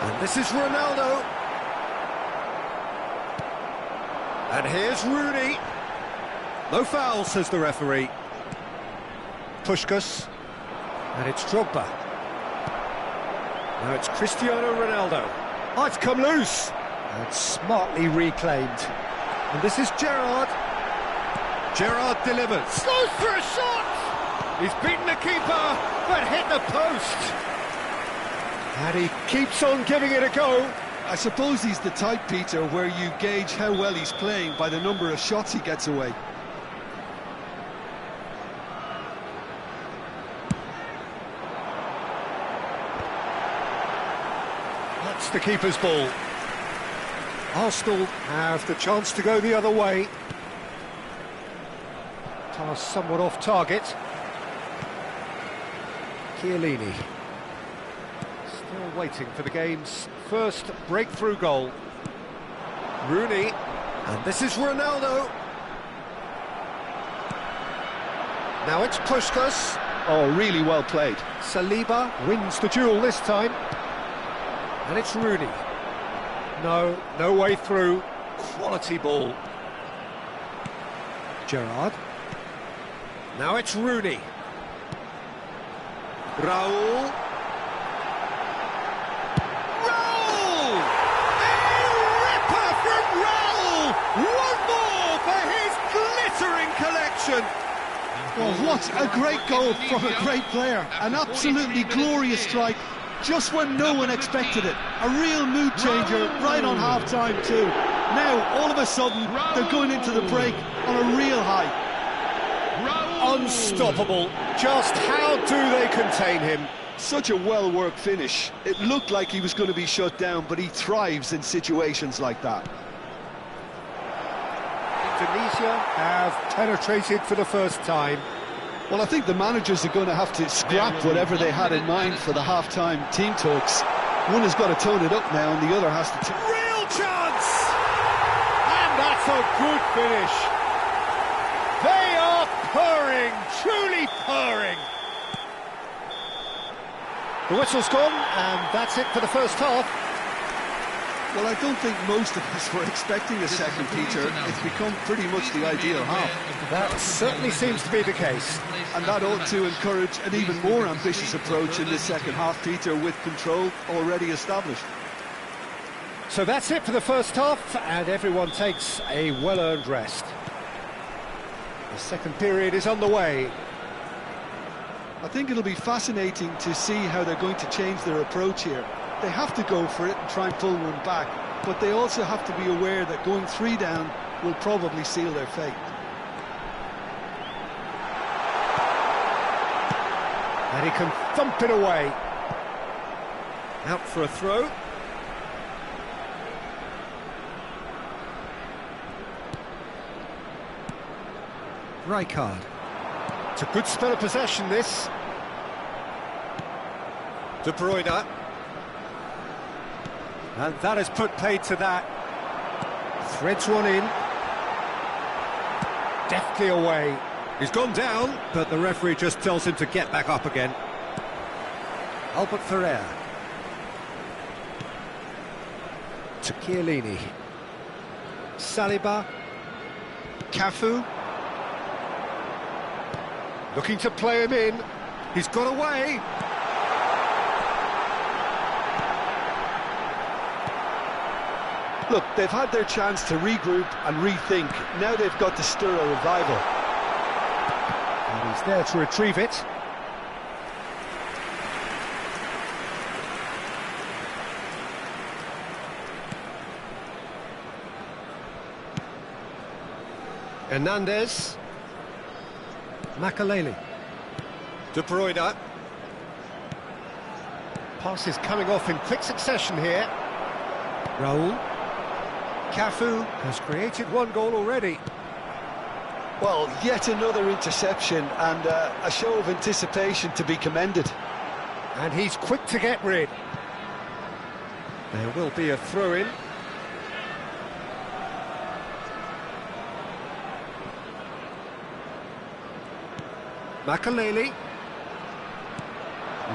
And this is Ronaldo. And here's Rooney. No foul, says the referee. Puskás. And it's Drogba. Now it's Cristiano Ronaldo. Oh, it's come loose. And smartly reclaimed. And this is Gerrard. Gerrard delivers. Goes for a shot! He's beaten the keeper, but hit the post. And he keeps on giving it a go. I suppose he's the type, Peter, where you gauge how well he's playing by the number of shots he gets away. That's the keeper's ball. Arsenal have the chance to go the other way. Pass somewhat off target. Chiellini. Still waiting for the game's first breakthrough goal. Rooney, and this is Ronaldo. Now it's Puskas. Oh, really well played. Saliba wins the duel this time. And it's Rooney. No way through. Quality ball. Gerrard. Now it's Rooney. Raul. Raul! A ripper from Raul! One more for his glittering collection. Well, what a great goal from a great player. An absolutely glorious strike, just when no one expected it. A real mood changer right on half-time too. Now, all of a sudden, they're going into the break on a real high. Unstoppable. Just how do they contain him? Such a well-worked finish. It looked like he was going to be shut down, but he thrives in situations like that. Indonesia have penetrated for the first time. Well, I think the managers are going to have to scrap whatever they had in mind for the half-time team talks. One has got to tone it up now, and the other has to... Real chance! And that's a good finish. They are purring, truly purring. The whistle's gone, and that's it for the first half. Well, I don't think most of us were expecting a second, Peter. It's become pretty much the ideal half. That certainly seems to be the case. And that ought to encourage an even more ambitious approach in this second half, Peter, with control already established. So that's it for the first half, and everyone takes a well-earned rest. The second period is on the way. I think it'll be fascinating to see how they're going to change their approach here. They have to go for it and try and pull one back, but they also have to be aware that going 3 down will probably seal their fate. And he can thump it away. Out for a throw. Rijkaard. It's a good spell of possession, this. De Bruyne. And that has put paid to that. Threads one in. Deftly away. He's gone down, but the referee just tells him to get back up again. Albert Ferrer. To Chiellini. Saliba. Cafu. Looking to play him in. He's got away. Look, they've had their chance to regroup and rethink. Now they've got to stir a revival. And he's there to retrieve it. Hernandez. Makaleli. De Bruyne. Passes coming off in quick succession here. Raul. Cafu has created one goal already. Well, yet another interception and a show of anticipation to be commended. And he's quick to get rid. There will be a throw-in. Makaleli.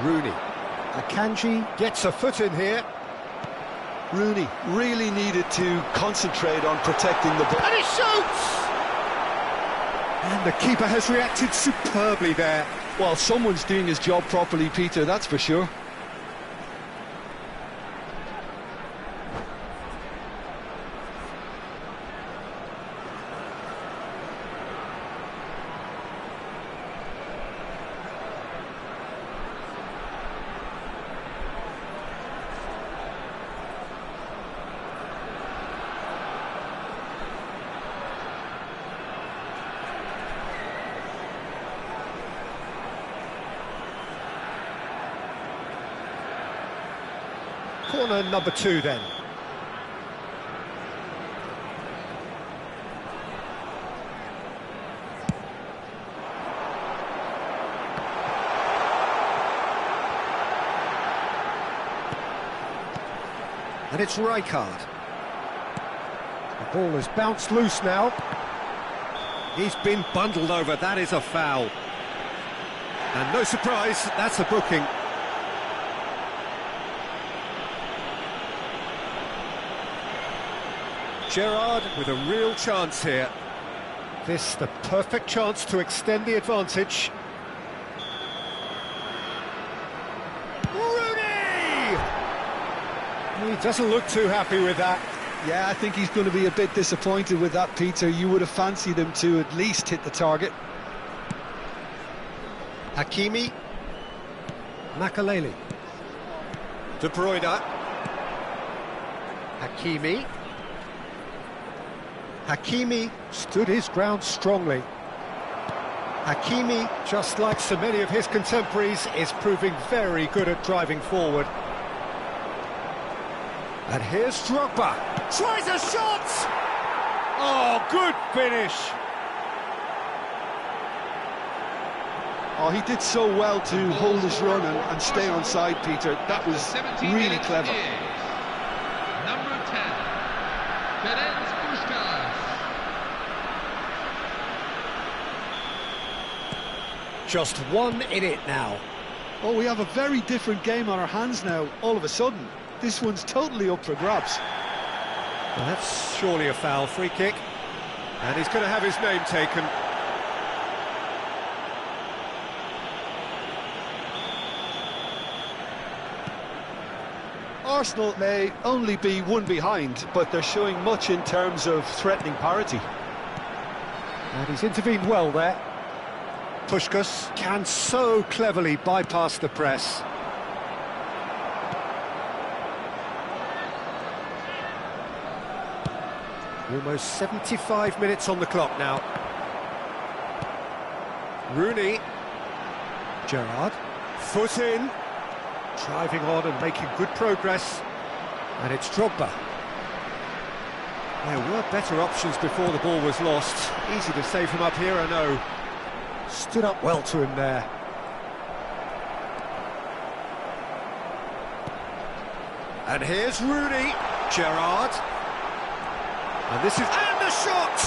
Rooney. Akanji gets a foot in here. Rooney really needed to concentrate on protecting the ball. And he shoots! And the keeper has reacted superbly there. Well, someone's doing his job properly, Peter, that's for sure. Corner number 2 then. And it's Rijkaard. Ball has bounced loose now. He's been bundled over, that is a foul. And no surprise, that's a booking. Gerrard with a real chance here. This the perfect chance to extend the advantage. Rooney! He doesn't look too happy with that. Yeah, I think he's going to be a bit disappointed with that, Peter. You would have fancied him to at least hit the target. Hakimi. Makaleli. De Bruyne. Hakimi. Hakimi stood his ground strongly. Hakimi, just like so many of his contemporaries, is proving very good at driving forward. And here's Drogba. Tries a shot! Oh, good finish! Oh, he did so well to hold his run and stay on side, Peter. That was really clever. Number 10, Ferenc Puskas. Just one in it now. Oh, we have a very different game on our hands now, all of a sudden. This one's totally up for grabs. Well, that's surely a foul, free kick. And he's going to have his name taken. Arsenal may only be one behind, but they're showing much in terms of threatening parity. And he's intervened well there. Puskas can so cleverly bypass the press. Almost 75 minutes on the clock now. Rooney. Gerrard. Foot in. Driving on and making good progress. And it's Drogba. There were better options before the ball was lost. Easy to save him up here, I know. Stood up well to him there. And here's Rooney. Gerrard. And this is... And the shot!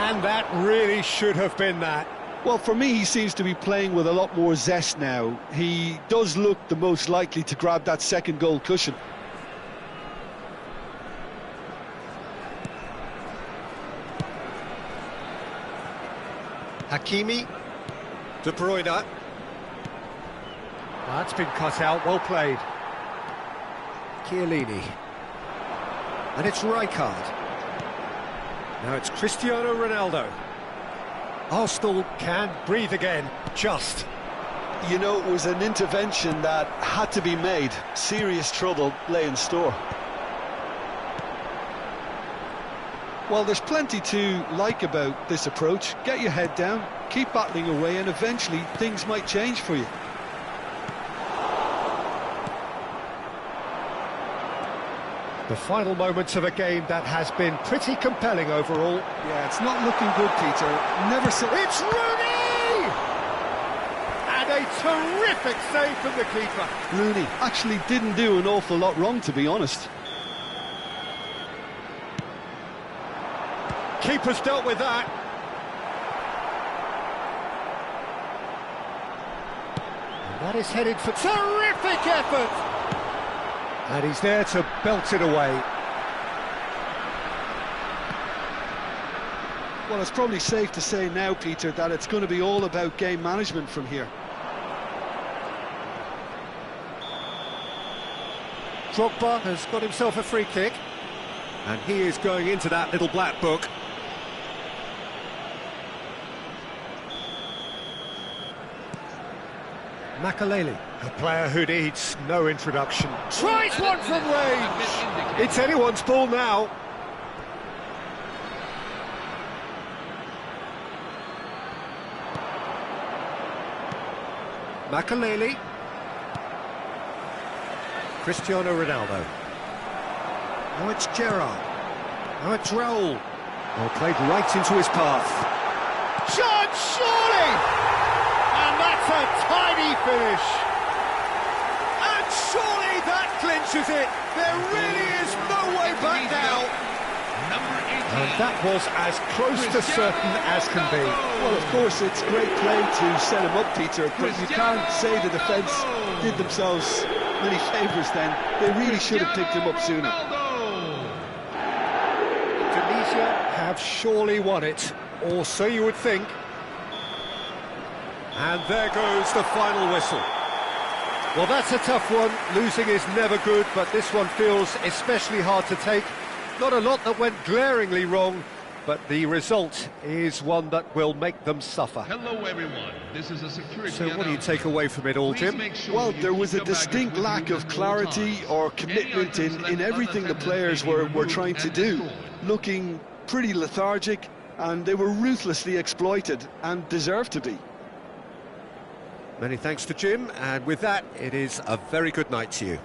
And that really should have been that. Well, for me, he seems to be playing with a lot more zest now. He does look the most likely to grab that second goal cushion. Hakimi. De Bruyne. That's been cut out, well played. Chiellini. And it's Rijkaard. Now it's Cristiano Ronaldo. Arsenal can breathe again, just. You know, it was an intervention that had to be made. Serious trouble lay in store. Well, there's plenty to like about this approach. Get your head down, keep battling away, and eventually things might change for you. The final moments of a game that has been pretty compelling overall. Yeah, it's not looking good, Peter. Never so... It's Rooney! And a terrific save from the keeper. Rooney actually didn't do an awful lot wrong, to be honest. Keeper's dealt with that. And that is headed for terrific effort. And he's there to belt it away. Well, it's probably safe to say now, Peter, that it's going to be all about game management from here. Drogba has got himself a free kick. And he is going into that little black book. Makaleli, a player who needs no introduction. Tries one from range! It's anyone's ball now. Makaleli. Cristiano Ronaldo. Now it's Gerrard. Now it's Raul. Well, played right into his path. Shot, surely! And that's a tiny finish. And surely that clinches it. There really is no way back now. number 18. And that was as close to certain as can be. Well, of course, it's great play to set him up, Peter, but you can't say the defence did themselves many favours then. They really should have picked him up sooner. Tunisia have surely won it, or so you would think. And there goes the final whistle. Well, that's a tough one. Losing is never good, but this one feels especially hard to take. Not a lot that went glaringly wrong, but the result is one that will make them suffer. Hello, everyone. This is a security So what do you take away from it all, Tim? Well, there was a distinct lack of clarity or commitment in everything the players were trying to do. Looking pretty lethargic, and they were ruthlessly exploited and deserved to be. Many thanks to Jim, and with that, it is a very good night to you.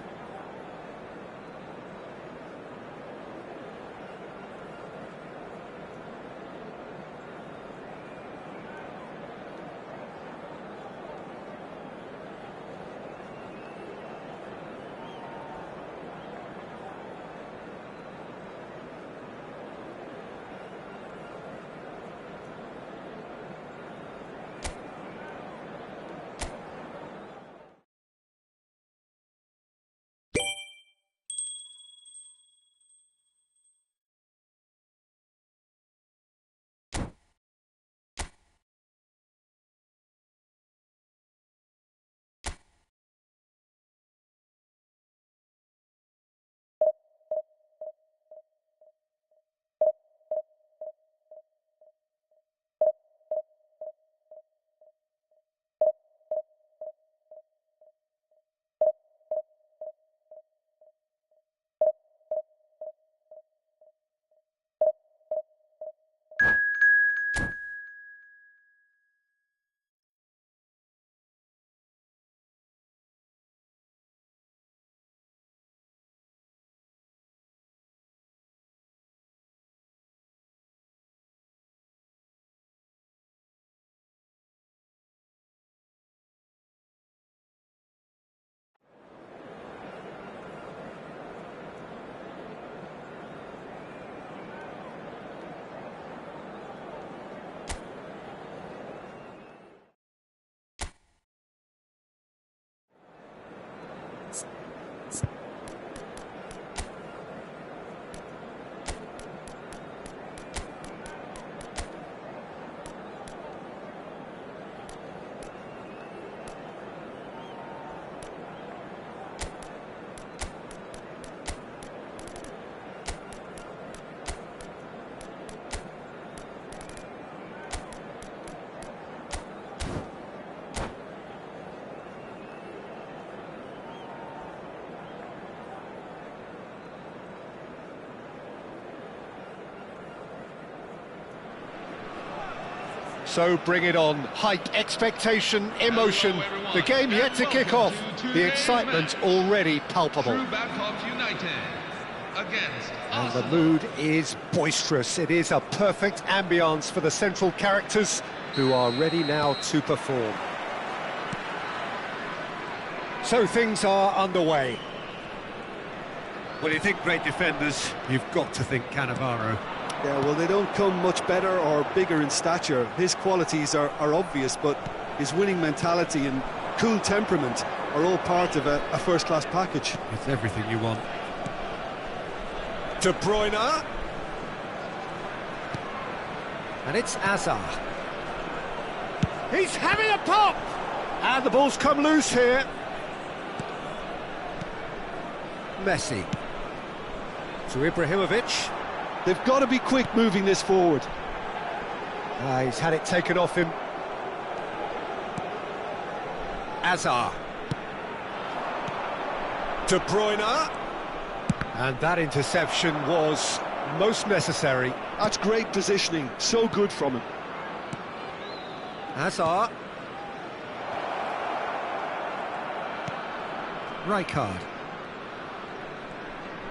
So bring it on. Hype, expectation, emotion. The game yet to kick off. The excitement already palpable. And the mood is boisterous. It is a perfect ambience for the central characters who are ready now to perform. So things are underway. Well, you think great defenders, you've got to think Cannavaro. Yeah, well, they don't come much better or bigger in stature. His qualities are obvious, but his winning mentality and cool temperament are all part of a first-class package. It's everything you want. De Bruyne. And it's Azar. He's having a pop! And the ball's come loose here. Messi. To Ibrahimovic. They've got to be quick moving this forward. He's had it taken off him. Azar. De Bruyne. And that interception was most necessary. That's great positioning, so good from him. Hazard. Rijkaard.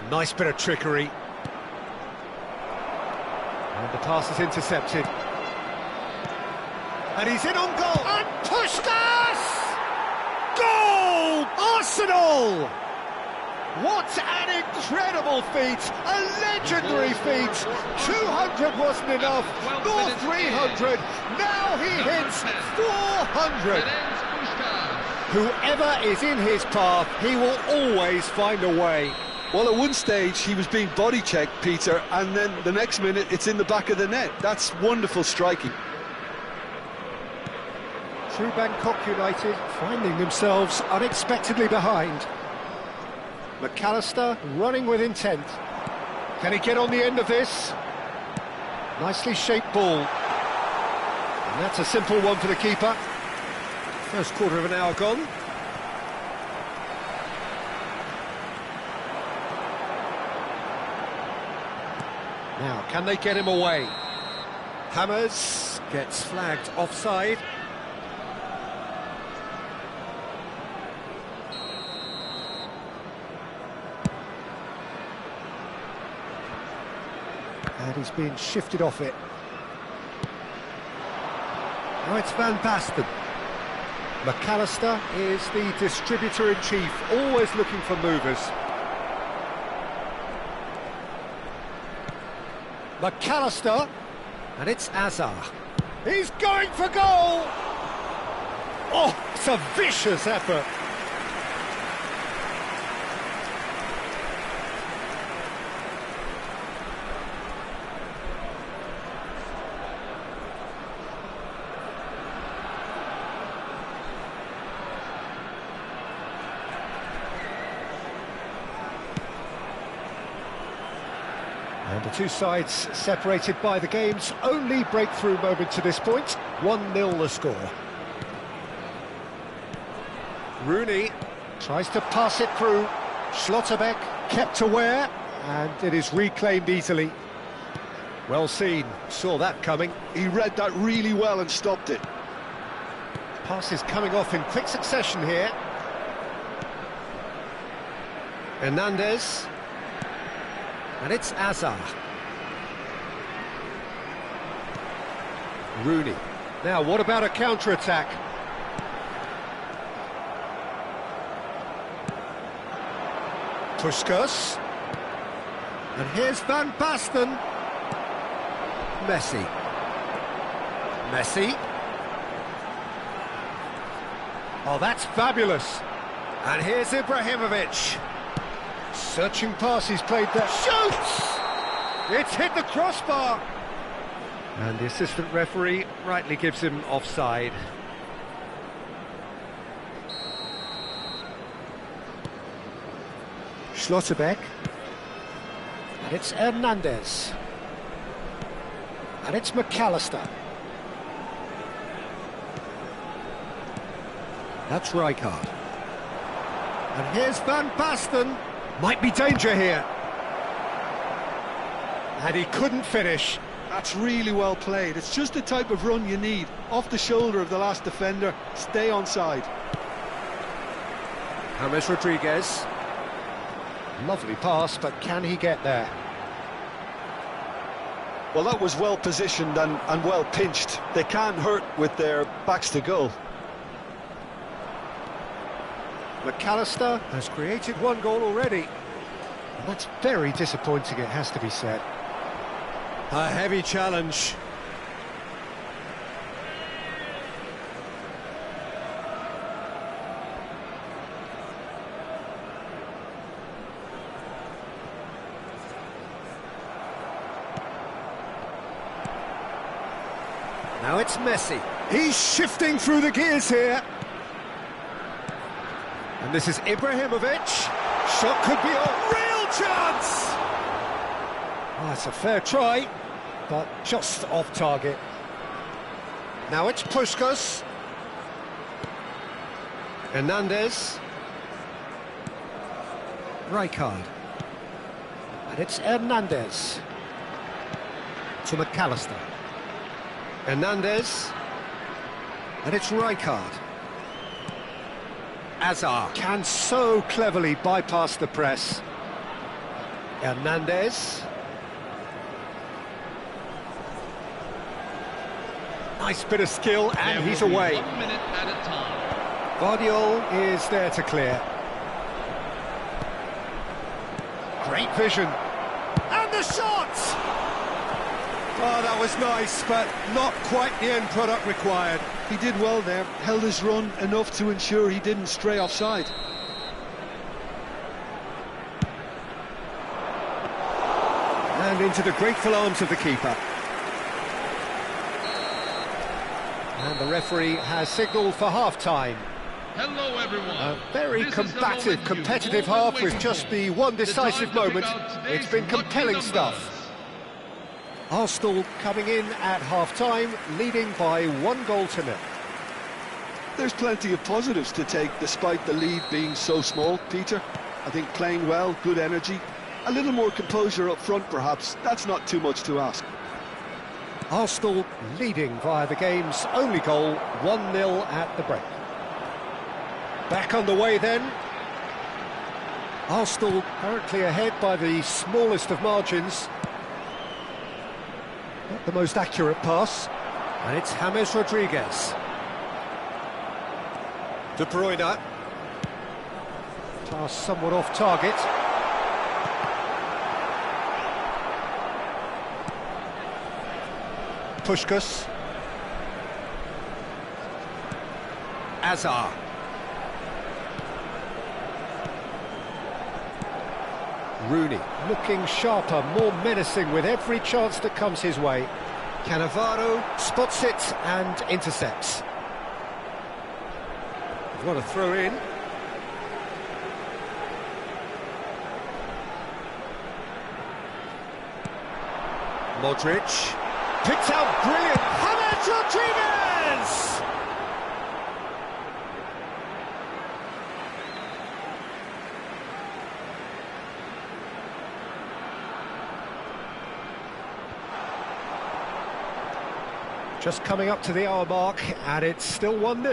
Nice bit of trickery. And the pass is intercepted. And he's in on goal. And pushed us! Goal! Arsenal! What an incredible feat! A legendary feat! 200 wasn't enough, nor 300. Now he hits 400. Whoever is in his path, he will always find a way. Well, at one stage he was being body checked, Peter, and then the next minute it's in the back of the net. That's wonderful striking. True Bangkok United finding themselves unexpectedly behind. McAllister running with intent. Can he get on the end of this? Nicely shaped ball. And that's a simple one for the keeper. First quarter of an hour gone. Now, can they get him away? Hammers gets flagged offside. And he's being shifted off it. Now it's Van Basten. McAllister is the distributor-in-chief, always looking for movers. McAllister, and it's Azar. He's going for goal! Oh, it's a vicious effort. And the two sides separated by the game's only breakthrough moment to this point. 1-0 the score. Rooney tries to pass it through. Schlotterbeck kept aware, and it is reclaimed easily. Well seen, saw that coming. He read that really well and stopped it. Pass is coming off in quick succession here. Hernandez. And it's Azar. Rooney. Now, what about a counter-attack? Puskas. And here's Van Basten. Messi. Oh, that's fabulous. And here's Ibrahimovic. Searching pass, he's played there. Shoots! It's hit the crossbar. And the assistant referee rightly gives him offside. Schlotterbeck. And it's Hernandez. And it's McAllister. That's Rijkaard. And here's Van Basten. Might be danger here. And he couldn't finish. That's really well played. It's just the type of run you need. Off the shoulder of the last defender, stay onside. James Rodriguez. Lovely pass, but can he get there? Well, that was well positioned and well pinched. They can't hurt with their backs to goal. McAllister has created one goal already. And that's very disappointing, it has to be said. A heavy challenge. Now it's Messi. He's shifting through the gears here. And this is Ibrahimovic. Shot could be a real chance! Oh, it's a fair try, but just off target. Now it's Puskas. Hernandez. Rijkaard. And it's Hernandez. To McAllister. Hernandez. And it's Rijkaard. Azar can so cleverly bypass the press. Hernandez. Nice bit of skill, and he's away. 1 minute at a time. Guardiola is there to clear. Great vision. And the shot! Oh, that was nice, but not quite the end product required. He did well there, held his run enough to ensure he didn't stray offside. And into the grateful arms of the keeper. And the referee has signalled for half-time. Hello, everyone. A very This is the combative, moment competitive you've all half been with waiting just for. the one The decisive time to moment. pick out today's It's been lucky compelling numbers. stuff. Arsenal coming in at half-time, leading by 1-0. There's plenty of positives to take despite the lead being so small, Peter. I think playing well, good energy, a little more composure up front perhaps. That's not too much to ask. Arsenal leading via the game's only goal, 1-0 at the break. Back underway then. Arsenal currently ahead by the smallest of margins. Not the most accurate pass. And it's James Rodriguez. De Bruyne. Pass somewhat off target. Puskás. Azar. Rooney looking sharper, more menacing with every chance that comes his way. Cannavaro spots it and intercepts. What a throw in. Modric. Picked out brilliant. James Rodriguez! Just coming up to the hour mark, and it's still 1-0.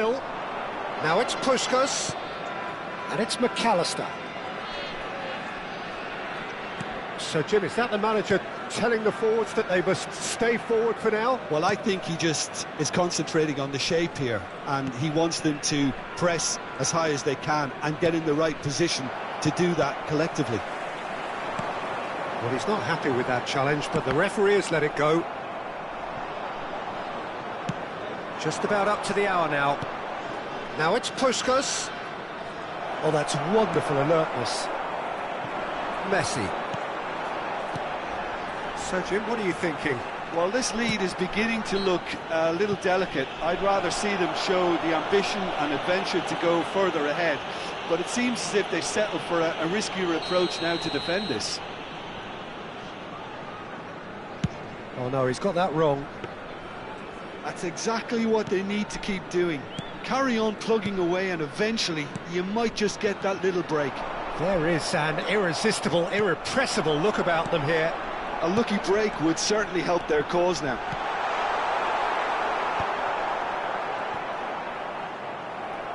Now it's Puskás, and it's McAllister. So, Jim, is that the manager telling the forwards that they must stay forward for now? Well, I think he just is concentrating on the shape here, and he wants them to press as high as they can and get in the right position to do that collectively. Well, he's not happy with that challenge, but the referee has let it go. Just about up to the hour now. Now it's Puskás. Oh, that's wonderful alertness. Messi. So, Jim, what are you thinking? Well, this lead is beginning to look a little delicate. I'd rather see them show the ambition and adventure to go further ahead. But it seems as if they've settled for a riskier approach now to defend this. Oh, no, he's got that wrong. That's exactly what they need to keep doing. Carry on plugging away and eventually you might just get that little break. There is an irresistible, irrepressible look about them here. A lucky break would certainly help their cause now.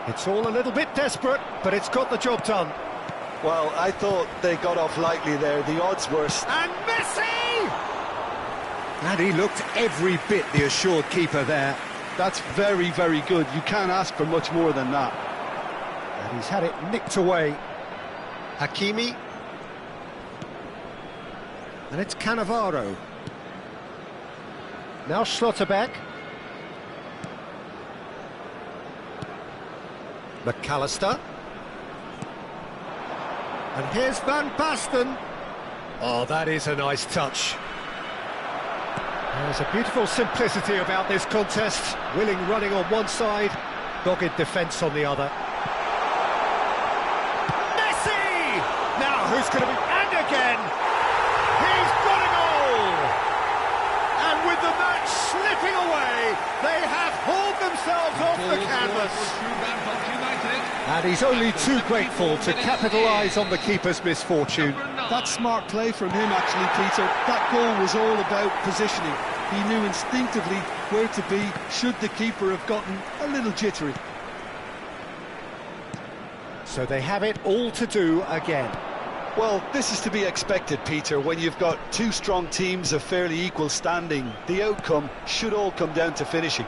It's all a little bit desperate, but it's got the job done. Well, I thought they got off lightly there. The odds were... And Messi! And he looked every bit the assured keeper there. That's very, very good. You can't ask for much more than that. And he's had it nicked away. Hakimi. And it's Cannavaro. Now Schlotterbeck. McAllister. And here's Van Basten. Oh, that is a nice touch. There's a beautiful simplicity about this contest. Willing running on one side, dogged defence on the other. Messi! Now who's going to be... And again! He's got a goal! And with the match slipping away, they have hauled themselves off the canvas. And he's only too grateful to capitalise on the keeper's misfortune. That's smart play from him, actually, Peter. That goal was all about positioning. He knew instinctively where to be should the keeper have gotten a little jittery. So they have it all to do again. Well, this is to be expected, Peter. When you've got two strong teams of fairly equal standing, the outcome should all come down to finishing.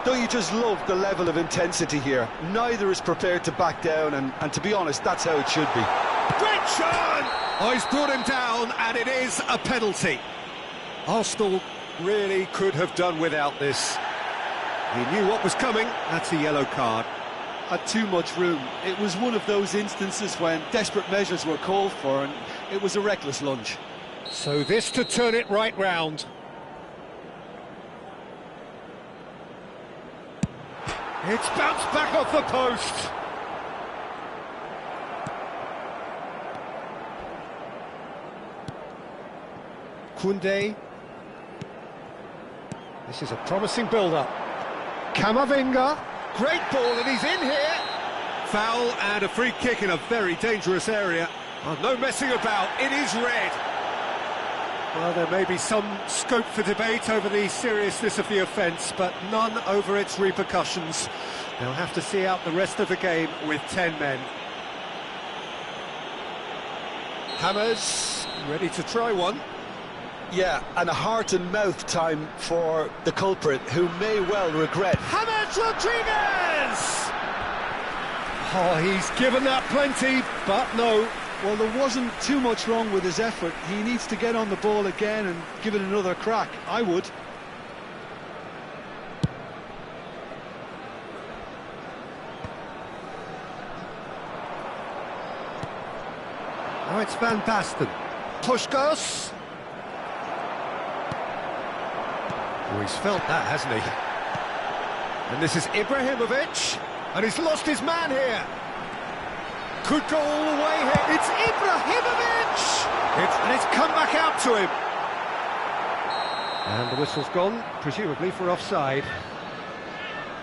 Don't you just love the level of intensity here? Neither is prepared to back down, and to be honest, that's how it should be. Great shot! Oh, he's brought him down, and it is a penalty. Arsenal really could have done without this. He knew what was coming. That's a yellow card. Had too much room. It was one of those instances when desperate measures were called for, and it was a reckless lunge. So this to turn it right round. It's bounced back off the post. Koundé. This is a promising build-up. Camavinga. Great ball, and he's in here. Foul and a free kick in a very dangerous area. Oh, no messing about, it is red. Well, there may be some scope for debate over the seriousness of the offence, but none over its repercussions. They'll have to see out the rest of the game with 10 men. Hammers, ready to try one. Yeah, and a heart and mouth time for the culprit, who may well regret. James Rodriguez! Oh, he's given that plenty, but no. Well, there wasn't too much wrong with his effort. He needs to get on the ball again and give it another crack. I would. Now it's Van Basten. Pushkas. Oh, he's felt that, hasn't he? And this is Ibrahimovic, and he's lost his man here. Could go all the way here. It's Ibrahimovic! And it's come back out to him. And the whistle's gone, presumably for offside.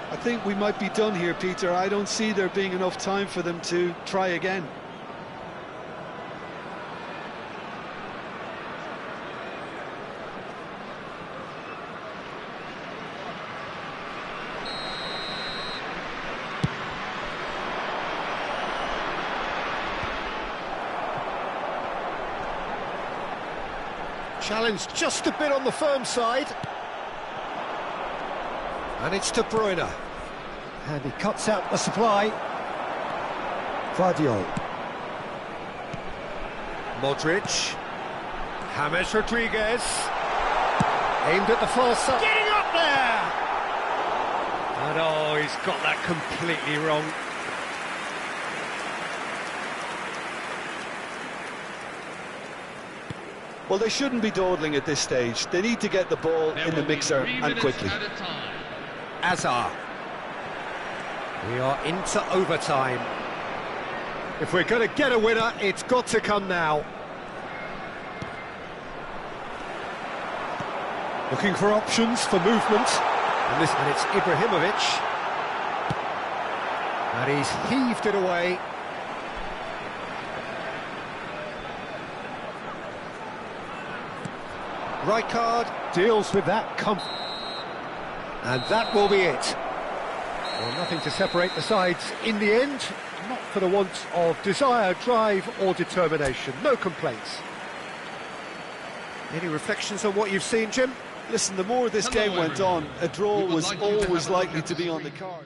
I think we might be done here, Peter. I don't see there being enough time for them to try again. Challenge just a bit on the firm side. And it's De Bruyne. And he cuts out the supply. Vardiol. Modric. James Rodriguez. Aimed at the far side. Getting up there! And oh, he's got that completely wrong. Well, they shouldn't be dawdling at this stage. They need to get the ball in the mixer and quickly. Azar. We are into overtime. If we're going to get a winner, it's got to come now. Looking for options for movement. And it's Ibrahimovic. And he's heaved it away. Rijkaard deals with that comfort. And that will be it. Well, nothing to separate the sides in the end, not for the want of desire, drive or determination. No complaints. Any reflections on what you've seen, Jim? Listen, the more this game went on, a draw was always likely to be on the card.